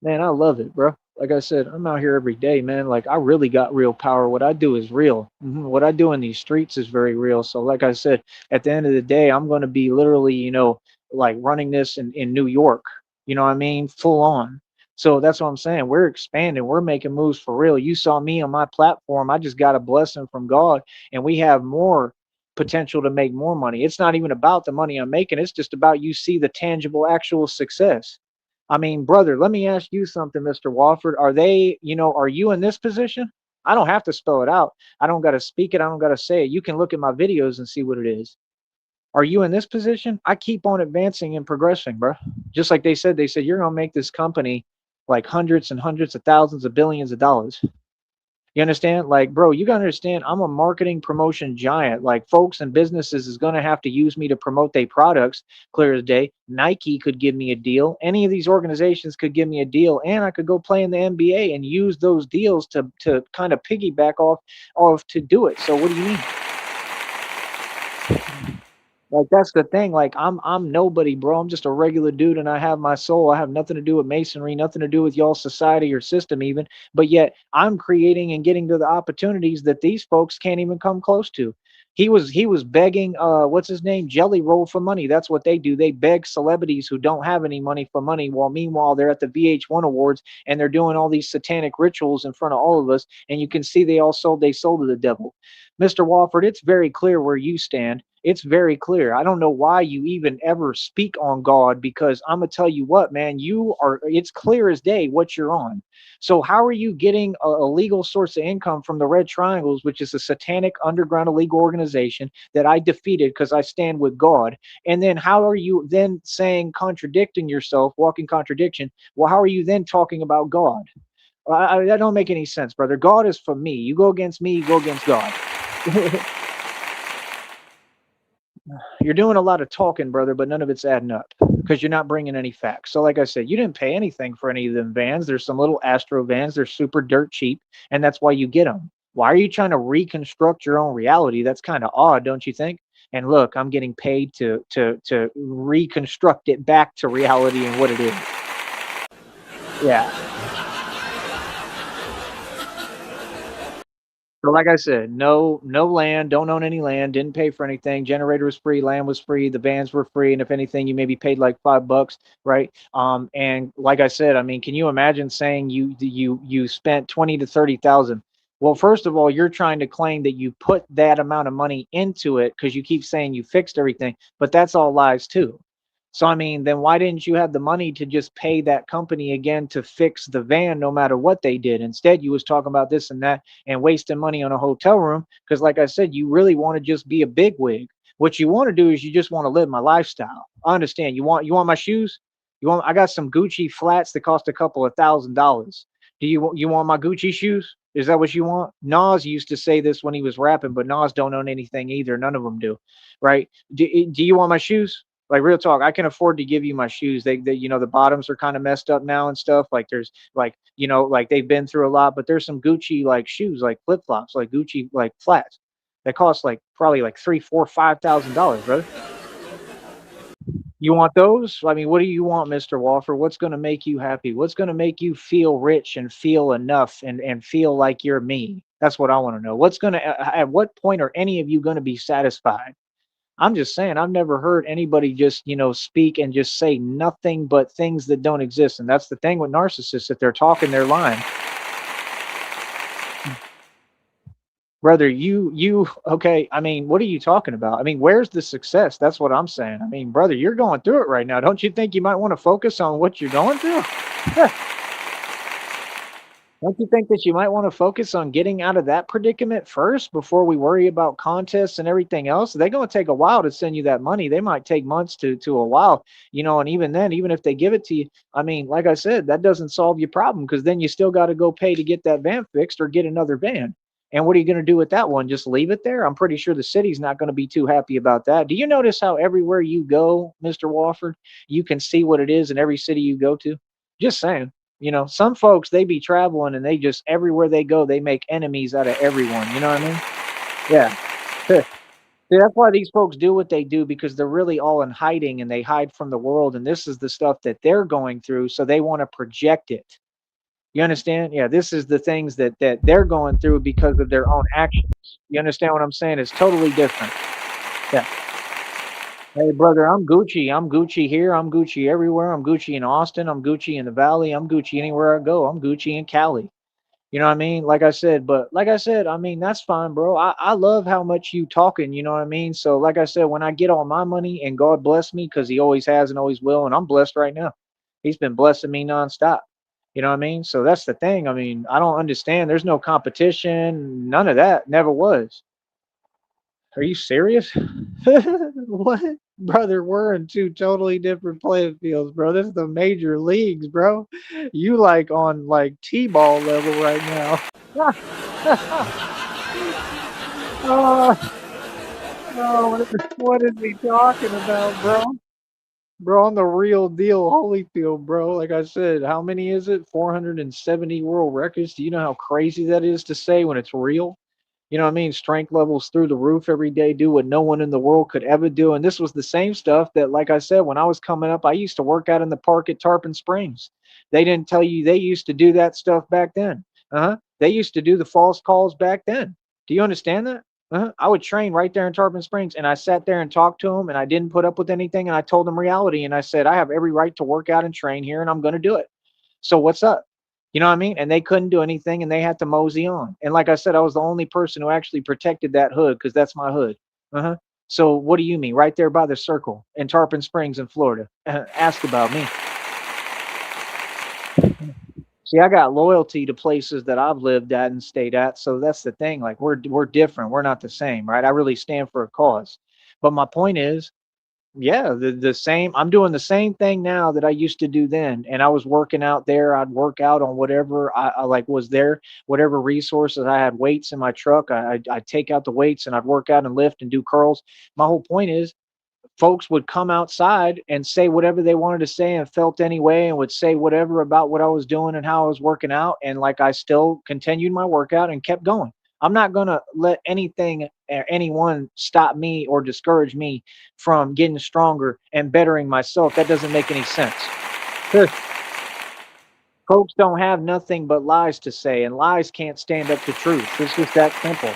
man, I love it, bro. Like I said, I'm out here every day, man. Like, I really got real power. What I do is real. What I do in these streets is very real. So, like I said, at the end of the day, I'm going to be literally, you know, like running this in New York. You know what I mean? Full on. So that's what I'm saying. We're expanding. We're making moves for real. You saw me on my platform. I just got a blessing from God, and we have more potential to make more money. It's not even about the money I'm making. It's just about you see the tangible, actual success. I mean, brother, let me ask you something, Mr. Walford. Are they, you know, are you in this position? I don't have to spell it out. I don't got to speak it. I don't got to say it. You can look at my videos and see what it is. Are you in this position? I keep on advancing and progressing, bro. Just like they said, you're going to make this company like hundreds and hundreds of thousands of billions of dollars. You understand? Like, bro, you gotta understand, I'm a marketing promotion giant. Like, folks and businesses is gonna have to use me to promote their products, clear as day. Nike could give me a deal. Any of these organizations could give me a deal, and I could go play in the NBA and use those deals to kind of piggyback off to do it. So what do you mean? Like, that's the thing, like, I'm nobody, bro. I'm just a regular dude, and I have my soul. I have nothing to do with masonry, nothing to do with y'all's society or system even, but yet I'm creating and getting to the opportunities that these folks can't even come close to. He was begging, what's his name? Jelly Roll for money. That's what they do. They beg celebrities who don't have any money for money, while meanwhile they're at the VH1 awards and they're doing all these satanic rituals in front of all of us, and you can see they sold to the devil. Mr. Walford, it's very clear where you stand. It's very clear. I don't know why you even ever speak on God, because I'm gonna tell you what, man, it's clear as day what you're on. So how are you getting a legal source of income from the Red Triangles, which is a satanic underground illegal organization that I defeated because I stand with God? And then how are you then saying, contradicting yourself, walking contradiction? Well, how are you then talking about God? That don't make any sense, brother. God is for me. You go against me, you go against God. You're doing a lot of talking, brother, but none of it's adding up because you're not bringing any facts. So, like I said, you didn't pay anything for any of them vans. There's some little Astro vans. They're super dirt cheap, and that's why you get them. Why are you trying to reconstruct your own reality? That's kind of odd, don't you think? And look, I'm getting paid to reconstruct it back to reality and what it is. Yeah. So like I said, no land, don't own any land, didn't pay for anything. Generator was free, land was free, the vans were free, and if anything, you maybe paid like $5, right? And like I said, I mean, can you imagine saying you spent 20 to 30,000? Well, first of all, you're trying to claim that you put that amount of money into it because you keep saying you fixed everything, but that's all lies too. So I mean, then why didn't you have the money to just pay that company again to fix the van no matter what they did? Instead, you was talking about this and that and wasting money on a hotel room because, like I said, you really want to just be a bigwig. What you want to do is you just want to live my lifestyle. I understand. You want my shoes? I got some Gucci flats that cost a couple of $1,000s. Do you want my Gucci shoes? Is that what you want? Nas used to say this when he was rapping, but Nas don't own anything either. None of them do, right? Do you want my shoes? Like, real talk, I can afford to give you my shoes. The bottoms are kind of messed up now and stuff. Like, there's like, like they've been through a lot, but there's some Gucci like shoes, like flip flops, like Gucci like flats that cost like probably like three, four, $5,000, brother. You want those? I mean, what do you want, Mr. Walford? What's going to make you happy? What's going to make you feel rich and feel enough and feel like you're me? That's what I want to know. At what point are any of you going to be satisfied? I'm just saying, I've never heard anybody just, speak and just say nothing but things that don't exist. And that's the thing with narcissists. If they're talking, they're lying. Brother, okay. I mean, what are you talking about? I mean, where's the success? That's what I'm saying. I mean, brother, you're going through it right now. Don't you think you might want to focus on what you're going through? Don't you think that you might want to focus on getting out of that predicament first before we worry about contests and everything else? They're going to take a while to send you that money. They might take months to a while, and even then, even if they give it to you, I mean, like I said, that doesn't solve your problem because then you still got to go pay to get that van fixed or get another van. And what are you going to do with that one? Just leave it there? I'm pretty sure the city's not going to be too happy about that. Do you notice how everywhere you go, Mr. Walford, you can see what it is in every city you go to? Just saying. Some folks, they be traveling and they just, everywhere they go, they make enemies out of everyone. You know what I mean? Yeah. See, that's why these folks do what they do because they're really all in hiding and they hide from the world. And this is the stuff that they're going through. So they want to project it. You understand? Yeah. This is the things that they're going through because of their own actions. You understand what I'm saying? It's totally different. Yeah. Hey, brother, I'm Gucci. I'm Gucci here. I'm Gucci everywhere. I'm Gucci in Austin. I'm Gucci in the Valley. I'm Gucci anywhere I go. I'm Gucci in Cali. You know what I mean? Like I said, but like I said, I mean, that's fine, bro. I love how much you talking, you know what I mean? So, like I said, when I get all my money and God bless me, because he always has and always will, and I'm blessed right now. He's been blessing me nonstop. You know what I mean? So that's the thing. I mean, I don't understand. There's no competition, none of that. Never was. Are you serious? What? Brother, we're in two totally different playing fields, bro. This is the major leagues, bro. You like on like T-ball level right now. Oh, oh, what is he talking about, bro? Bro, I'm the real deal Holyfield, bro. Like I said, how many is it? 470 world records. Do you know how crazy that is to say when it's real? You know what I mean? Strength levels through the roof every day, do what no one in the world could ever do. And this was the same stuff that, like I said, when I was coming up, I used to work out in the park at Tarpon Springs. They didn't tell you they used to do that stuff back then. Uh-huh. They used to do the false calls back then. Do you understand that? Uh-huh. I would train right there in Tarpon Springs, and I sat there and talked to them, and I didn't put up with anything, and I told them reality, and I said, I have every right to work out and train here, and I'm going to do it. So what's up? You know what I mean? And they couldn't do anything and they had to mosey on. And like I said, I was the only person who actually protected that hood because that's my hood. Uh-huh. So what do you mean? Right there by the circle in Tarpon Springs in Florida. Ask about me. See, I got loyalty to places that I've lived at and stayed at. So that's the thing. Like we're different. We're not the same, right? I really stand for a cause. But my point is, yeah, the same. I'm doing the same thing now that I used to do then. And I was working out there. I'd work out on whatever I like was there, whatever resources I had weights in my truck. I'd take out the weights and I'd work out and lift and do curls. My whole point is folks would come outside and say whatever they wanted to say and felt anyway and would say whatever about what I was doing and how I was working out. And like I still continued my workout and kept going. I'm not going to let anything or anyone stop me or discourage me from getting stronger and bettering myself. That doesn't make any sense. Folks don't have nothing but lies to say, and lies can't stand up to truth. It's just that simple.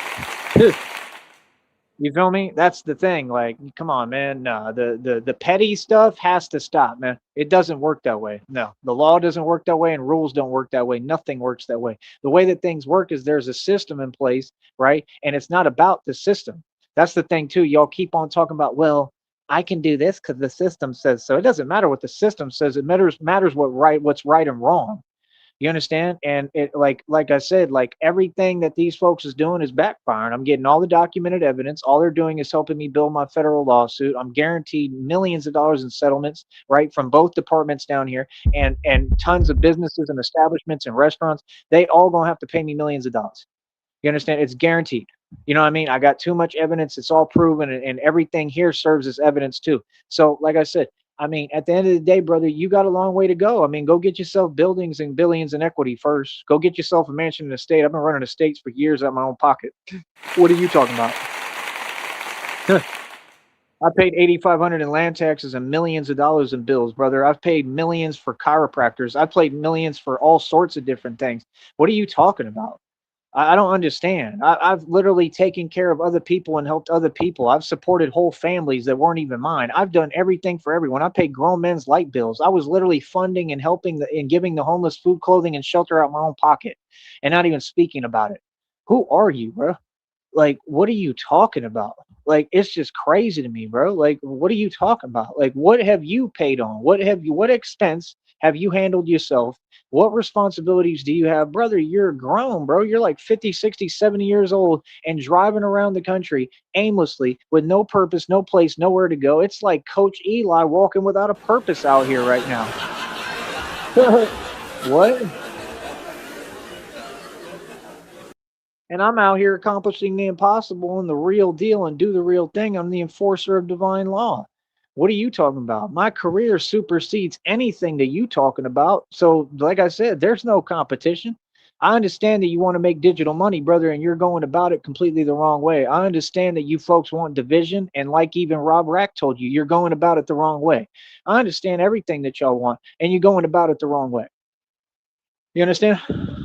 You feel me? That's the thing. Like, come on, man. No, the petty stuff has to stop, man. It doesn't work that way. No, the law doesn't work that way, and rules don't work that way. Nothing works that way. The way that things work is there's a system in place, right? And it's not about the system. That's the thing too. Y'all keep on talking about, well, I can do this because the system says so. It doesn't matter what the system says. It matters what's right and wrong. You understand? And it like I said, like everything that these folks is doing is backfiring. I'm getting all the documented evidence. All they're doing is helping me build my federal lawsuit. I'm guaranteed millions of dollars in settlements, right, from both departments down here, and tons of businesses and establishments and restaurants. They all gonna have to pay me millions of dollars. You understand? It's guaranteed. You know what I mean? I got too much evidence. It's all proven, and everything here serves as evidence too. So, like I said, I mean, at the end of the day, brother, you got a long way to go. I mean, go get yourself buildings and billions in equity first. Go get yourself a mansion in the state. I've been running estates for years out of my own pocket. What are you talking about? I paid 8,500 in land taxes and millions of dollars in bills, brother. I've paid millions for chiropractors. I've paid millions for all sorts of different things. What are you talking about? I don't understand. I've literally taken care of other people and helped other people. I've supported whole families that weren't even mine. I've done everything for everyone. I paid grown men's light bills. I was literally funding and helping and giving the homeless food, clothing, and shelter out my own pocket, and not even speaking about it. Who are you, bro? Like, what are you talking about? Like, it's just crazy to me, bro. Like, what are you talking about? Like, what have you paid on? What expense have you handled yourself? What responsibilities do you have? Brother, you're grown, bro. You're like 50, 60, 70 years old and driving around the country aimlessly with no purpose, no place, nowhere to go. It's like Coach Eli walking without a purpose out here right now. What? And I'm out here accomplishing the impossible and the real deal and do the real thing. I'm the enforcer of divine law. What are you talking about? My career supersedes anything that you talking about. So, like I said, there's no competition. I understand that you want to make digital money, brother, and you're going about it completely the wrong way. I understand that you folks want division, and like even Rob Rack told you, you're going about it the wrong way. I understand everything that y'all want, and you're going about it the wrong way. You understand?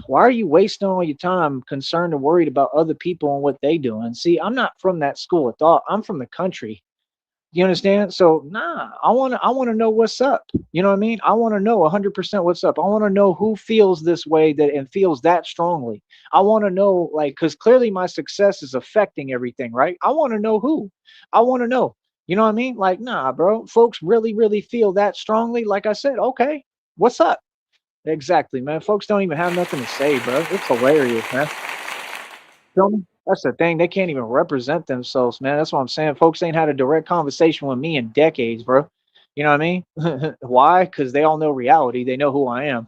Why are you wasting all your time concerned and worried about other people and what they doing? See, I'm not from that school of thought. I'm from the country. You understand? So nah, I wanna know what's up. You know what I mean? I want to know 100% what's up. I want to know who feels this way that and feels that strongly. I want to know like because clearly my success is affecting everything, right? I want to know who. I want to know. You know what I mean? Like, nah, bro. Folks really, really feel that strongly. Like I said, okay, what's up? Exactly, man. Folks don't even have nothing to say, bro. It's hilarious, man. Feel me? That's the thing. They can't even represent themselves, man. That's what I'm saying. Folks ain't had a direct conversation with me in decades, bro. You know what I mean? Why? Because they all know reality. They know who I am.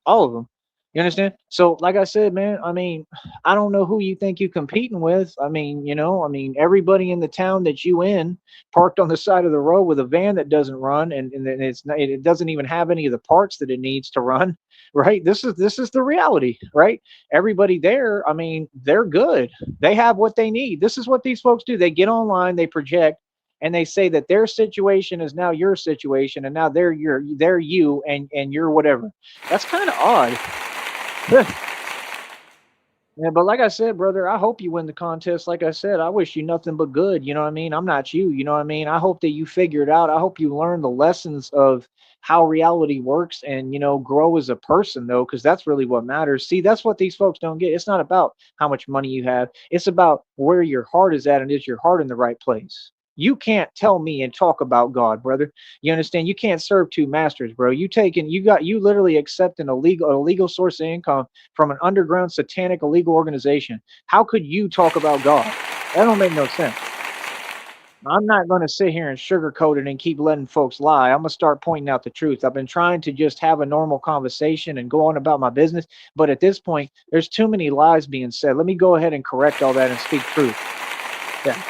All of them. You understand? So, like I said, man, I mean, I don't know who you think you're competing with. I mean, I mean, everybody in the town that you in parked on the side of the road with a van that doesn't run, and it's not, it doesn't even have any of the parts that it needs to run. Right? This is the reality, right? Everybody there, I mean, they're good. They have what they need. This is what these folks do. They get online, they project, and they say that their situation is now your situation, and now they're you, and you're whatever. That's kind of odd. Yeah, but like I said, brother, I hope you win the contest. Like I said, I wish you nothing but good. You know what I mean? I'm not you. You know what I mean? I hope that you figure it out. I hope you learn the lessons of how reality works and, grow as a person, though, because that's really what matters. See, that's what these folks don't get. It's not about how much money you have, it's about where your heart is at, and is your heart in the right place? You can't tell me and talk about God, brother. You understand? You can't serve two masters, bro. You literally accept an illegal source of income from an underground satanic illegal organization. How could you talk about God? That don't make no sense. I'm not going to sit here and sugarcoat it and keep letting folks lie. I'm going to start pointing out the truth. I've been trying to just have a normal conversation and go on about my business, but at this point, there's too many lies being said. Let me go ahead and correct all that and speak truth. Yeah.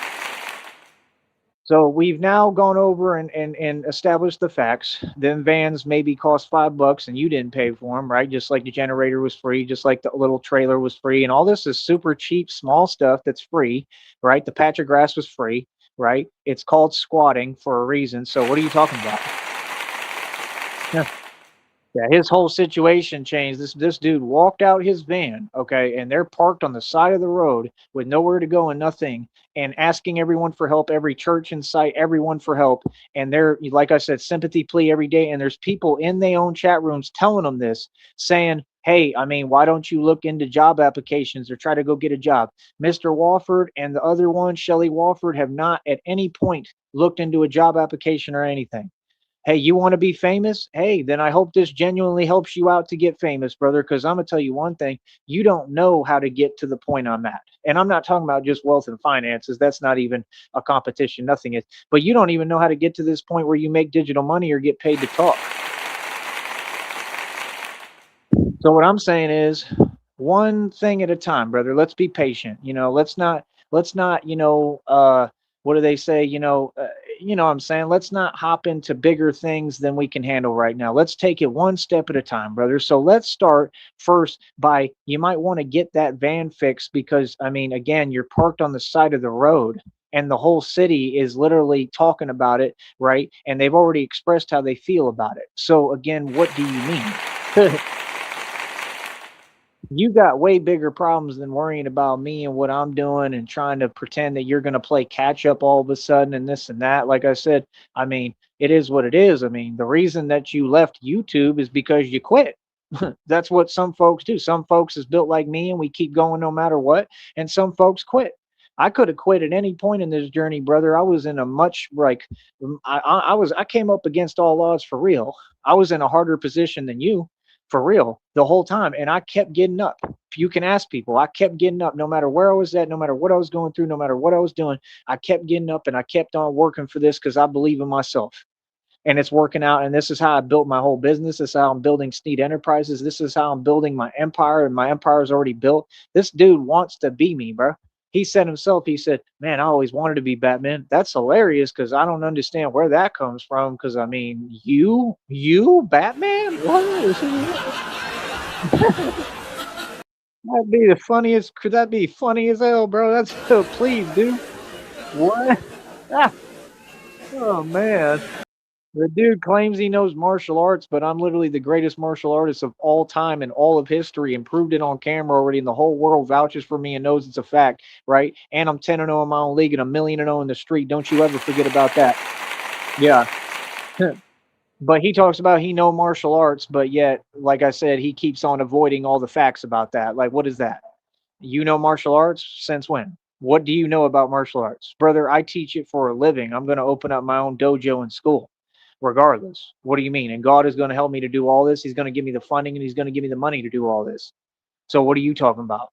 So we've now gone over and established the facts. Them vans maybe cost $5 and you didn't pay for them, right? Just like the generator was free, just like the little trailer was free. And all this is super cheap, small stuff that's free, right? The patch of grass was free, right? It's called squatting for a reason. So what are you talking about? Yeah, his whole situation changed. This dude walked out his van, okay, and they're parked on the side of the road with nowhere to go and nothing, and asking everyone for help, every church in sight, everyone for help. And they're, like I said, sympathy plea every day. And there's people in their own chat rooms telling them this, saying, hey, I mean, why don't you look into job applications or try to go get a job? Mr. Wofford and the other one, Shelly Wofford, have not at any point looked into a job application or anything. Hey, you want to be famous? Hey, then I hope this genuinely helps you out to get famous, brother. Because I'm going to tell you one thing, you don't know how to get to the point I'm at. And I'm not talking about just wealth and finances. That's not even a competition. Nothing is. But you don't even know how to get to this point where you make digital money or get paid to talk. So what I'm saying is one thing at a time, brother. Let's be patient. Let's not, what do they say? What I'm saying, let's not hop into bigger things than we can handle right now. Let's take it one step at a time, brother. So let's start first by, you might want to get that van fixed because, I mean, again, you're parked on the side of the road and the whole city is literally talking about it, right? And they've already expressed how they feel about it. So again, what do you mean? You got way bigger problems than worrying about me and what I'm doing and trying to pretend that you're going to play catch up all of a sudden and this and that. Like I said, I mean, it is what it is. I mean, the reason that you left YouTube is because you quit. That's what some folks do. Some folks is built like me and we keep going no matter what. And some folks quit. I could have quit at any point in this journey, brother. I was in a much like I came up against all odds for real. I was in a harder position than you for real the whole time. And I kept getting up. You can ask people. I kept getting up no matter where I was at, no matter what I was going through, no matter what I was doing. I kept getting up and I kept on working for this because I believe in myself. And it's working out. And this is how I built my whole business. This is how I'm building Sneed Enterprises. This is how I'm building my empire. And my empire is already built. This dude wants to be me, bro. He said himself, he said, man, I always wanted to be Batman. That's hilarious because I don't understand where that comes from. Because I mean, you, Batman? What? That'd be the funniest. Could that be funny as hell, bro? That's please, dude. What? Ah, oh man. The dude claims he knows martial arts, but I'm literally the greatest martial artist of all time in all of history and proved it on camera already. And the whole world vouches for me and knows it's a fact, right? And I'm 10-0 in my own league and a 1,000,000 in the street. Don't you ever forget about that. Yeah. But he talks about he know martial arts, but yet, like I said, he keeps on avoiding all the facts about that. Like, what is that? You know martial arts since when? What do you know about martial arts? Brother, I teach it for a living. I'm going to open up my own dojo in school regardless. What do you mean? And God is going to help me to do all this. He's going to give me the funding and he's going to give me the money to do all this. So what are you talking about?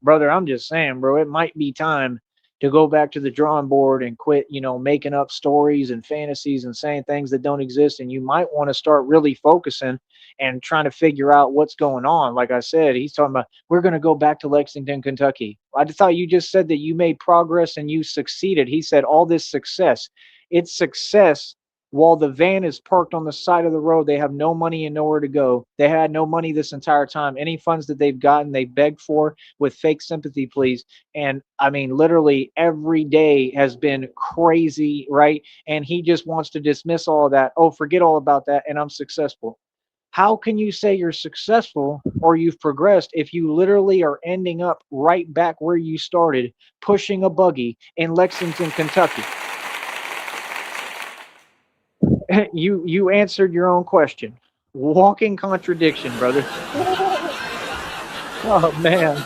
Brother, I'm just saying, bro, it might be time to go back to the drawing board and quit, making up stories and fantasies and saying things that don't exist. And you might want to start really focusing and trying to figure out what's going on. Like I said, he's talking about we're going to go back to Lexington, Kentucky. I thought you just said that you made progress and you succeeded. He said all this success. It's success while the van is parked on the side of the road. They have no money and nowhere to go. They had no money this entire time. Any funds that they've gotten, they begged for with fake sympathy pleas. And I mean, literally every day has been crazy, right? And he just wants to dismiss all of that. Oh, forget all about that. And I'm successful. How can you say you're successful or you've progressed if you literally are ending up right back where you started, pushing a buggy in Lexington, Kentucky? You answered your own question. Walking contradiction, brother. Oh man.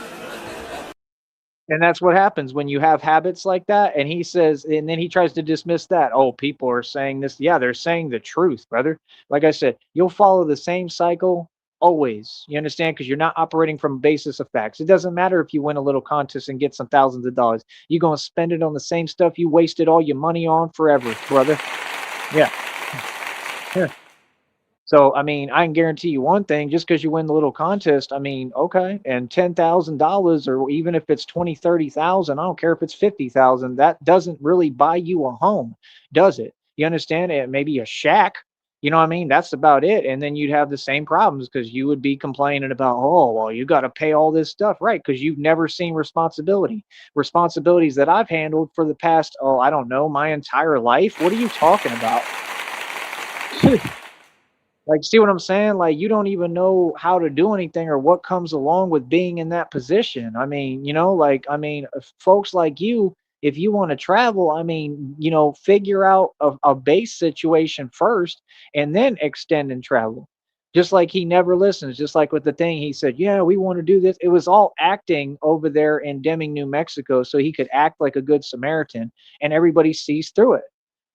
And that's what happens when you have habits like that. And he says, and then he tries to dismiss that. Oh, people are saying this. Yeah, they're saying the truth, brother. Like I said, you'll follow the same cycle always. You understand? Because you're not operating from a basis of facts. It doesn't matter if you win a little contest and get some thousands of dollars. You're going to spend it on the same stuff you wasted all your money on forever, brother. Yeah. Yeah. So, I mean, I can guarantee you one thing, just because you win the little contest, I mean, okay, and $10,000 or even if it's 20, 30,000, I don't care if it's 50,000, that doesn't really buy you a home, does it? You understand? It maybe a shack, you know what I mean? That's about it. And then you'd have the same problems because you would be complaining about, oh, well, you got to pay all this stuff, right? Because you've never seen responsibility. Responsibilities that I've handled for the past, oh, I don't know, my entire life. What are you talking about? Like, see what I'm saying? Like, you don't even know how to do anything or what comes along with being in that position. I mean, like, I mean, folks like you, if you want to travel, I mean, figure out a base situation first and then extend and travel. Just like he never listens, just like with the thing he said, yeah, we want to do this. It was all acting over there in Deming, New Mexico, so he could act like a good Samaritan and everybody sees through it.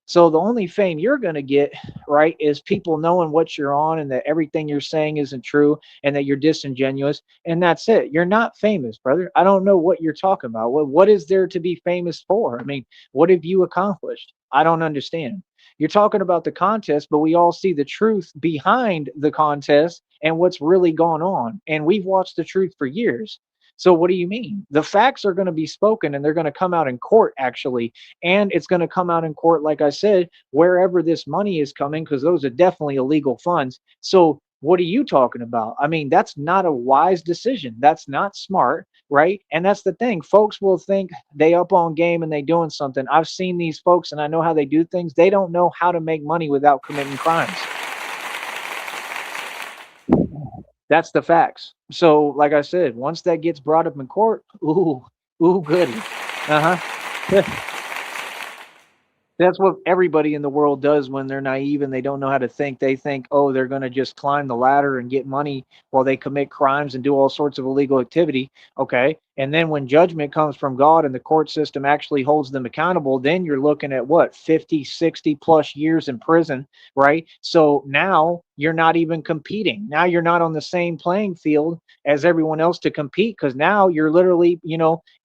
So the only fame you're going to get, right, is people knowing what you're on and that everything you're saying isn't true and that you're disingenuous. And that's it. You're not famous, brother. I don't know what you're talking about. What is there to be famous for? I mean, what have you accomplished? I don't understand. You're talking about the contest, but we all see the truth behind the contest and what's really gone on. And we've watched the truth for years. So what do you mean? The facts are going to be spoken and they're going to come out in court, actually, and it's going to come out in court, like I said, wherever this money is coming, because those are definitely illegal funds. So what are you talking about? I mean, that's not a wise decision. That's not smart, right? And that's the thing. Folks will think they up on game and they doing something. I've seen these folks and I know how they do things. They don't know how to make money without committing crimes. That's the facts. So, like I said, once that gets brought up in court, ooh, goody. Uh-huh. That's what everybody in the world does when they're naive and they don't know how to think. They think, oh, they're going to just climb the ladder and get money while they commit crimes and do all sorts of illegal activity. Okay. And then when judgment comes from God and the court system actually holds them accountable, then you're looking at what, 50, 60 plus years in prison, right? So now you're not even competing. Now you're not on the same playing field as everyone else to compete because now you're literally,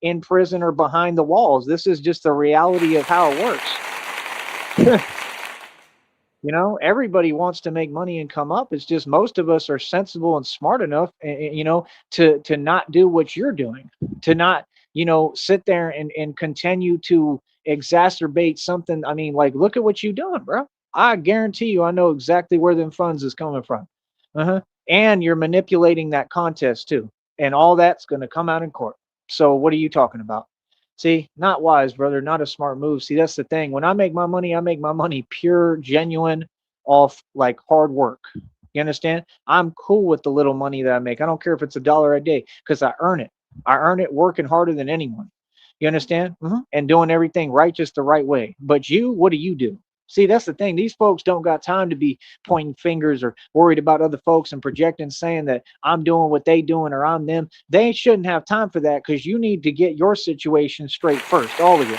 in prison or behind the walls. This is just the reality of how it works. Everybody wants to make money and come up. It's just most of us are sensible and smart enough, to not do what you're doing, to not, sit there and continue to exacerbate something. I mean, like, look at what you're doing, bro. I guarantee you, I know exactly where them funds is coming from. Uh-huh. And you're manipulating that contest too. And all that's going to come out in court. So what are you talking about? See, not wise, brother, not a smart move. See, that's the thing. When I make my money pure, genuine, off like hard work. You understand? I'm cool with the little money that I make. I don't care if it's $1 a day because I earn it. I earn it working harder than anyone. You understand? And doing everything right just the right way. But you, what do you do? See, that's the thing. These folks don't got time to be pointing fingers or worried about other folks and projecting, saying that I'm doing what they doing or I'm them. They shouldn't have time for that because you need to get your situation straight first, all of you.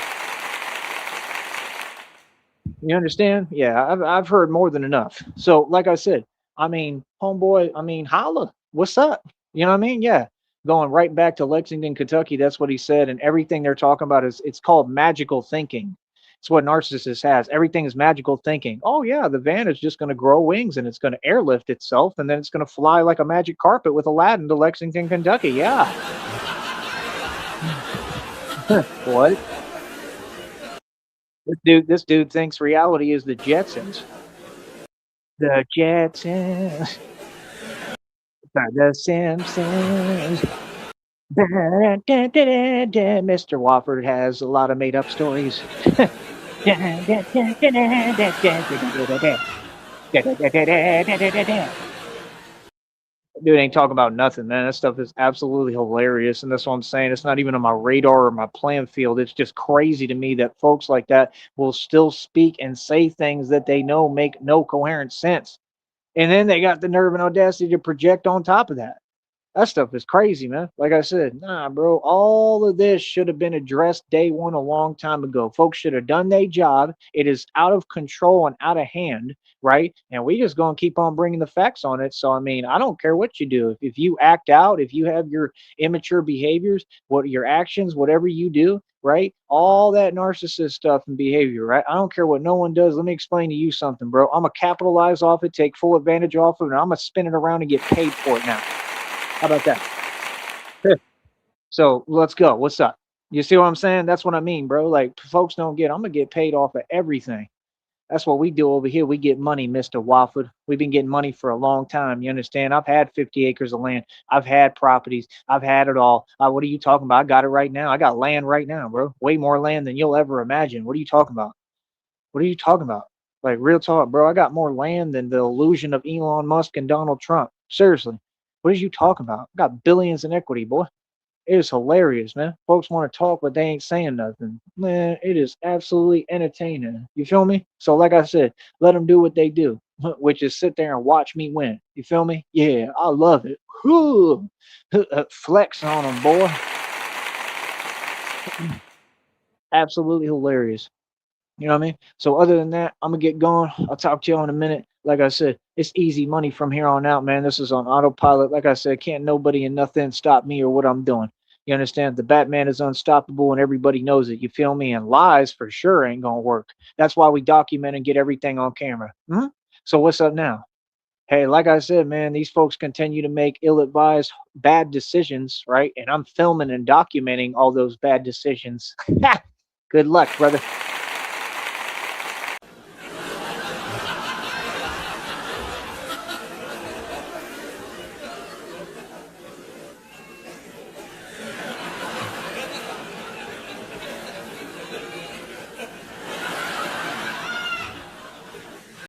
You understand? Yeah, I've heard more than enough. So, like I said, I mean, homeboy, I mean, holla, what's up? You know what I mean? Yeah. going right back to Lexington, Kentucky. That's what he said. And everything they're talking about is it's called magical thinking. It's what narcissist has. Everything is magical thinking. Oh yeah, the van is just going to grow wings and it's going to airlift itself and then it's going to fly like a magic carpet with Aladdin to Lexington, Kentucky. Yeah. What? This dude thinks reality is the Jetsons. The Jetsons. The Simpsons. Mr. Wofford has a lot of made up stories. Dude ain't talking about nothing, man. That stuff is absolutely hilarious. And that's what I'm saying. It's not even on my radar or my playing field. It's just crazy to me that folks like that will still speak and say things that they know make no coherent sense. And then they got the nerve and audacity to project on top of that. That stuff is crazy, man. Like I said, nah, bro. All of this should have been addressed day one a long time ago. Folks should have done their job. It is out of control and out of hand, right? And we just gonna keep on bringing the facts on it. So I mean, I don't care what you do. If you act out, if you have your immature behaviors, what your actions, whatever you do, right? All that narcissist stuff and behavior, right? I don't care what no one does. Let me explain to you something, bro. I'm gonna capitalize off it, take full advantage off of it, and I'm gonna spin it around and get paid for it now. How about that? So let's go. What's up? You see what I'm saying? That's what I mean, bro. Like folks don't get. I'm gonna get paid off of everything. That's what we do over here. We get money, Mister Wofford. We've been getting money for a long time. You understand? I've had 50 acres of land. I've had properties. I've had it all. What are you talking about? I got it right now. I got land right now, bro. Way more land than you'll ever imagine. What are you talking about? What are you talking about? Like real talk, bro. I got more land than the illusion of Elon Musk and Donald Trump. Seriously. What are you talking about? I got billions in equity, boy. It is hilarious, man. Folks want to talk, but they ain't saying nothing. Man, it is absolutely entertaining. You feel me? So, like I said, let them do what they do, which is sit there and watch me win. You feel me? Yeah, I love it. Whew. Flex on them, boy. Absolutely hilarious. You know what I mean? So, other than that, I'm going to get going. I'll talk to you in a minute. Like I said, it's easy money from here on out, man. This is on autopilot. Like I said, can't nobody and nothing stop me or what I'm doing. You understand? The Batman is unstoppable and everybody knows it. You feel me? And lies for sure ain't going to work. That's why we document and get everything on camera. So, what's up now? Hey, like I said, man, these folks continue to make ill advised bad decisions, right? And I'm filming and documenting all those bad decisions. Good luck, brother.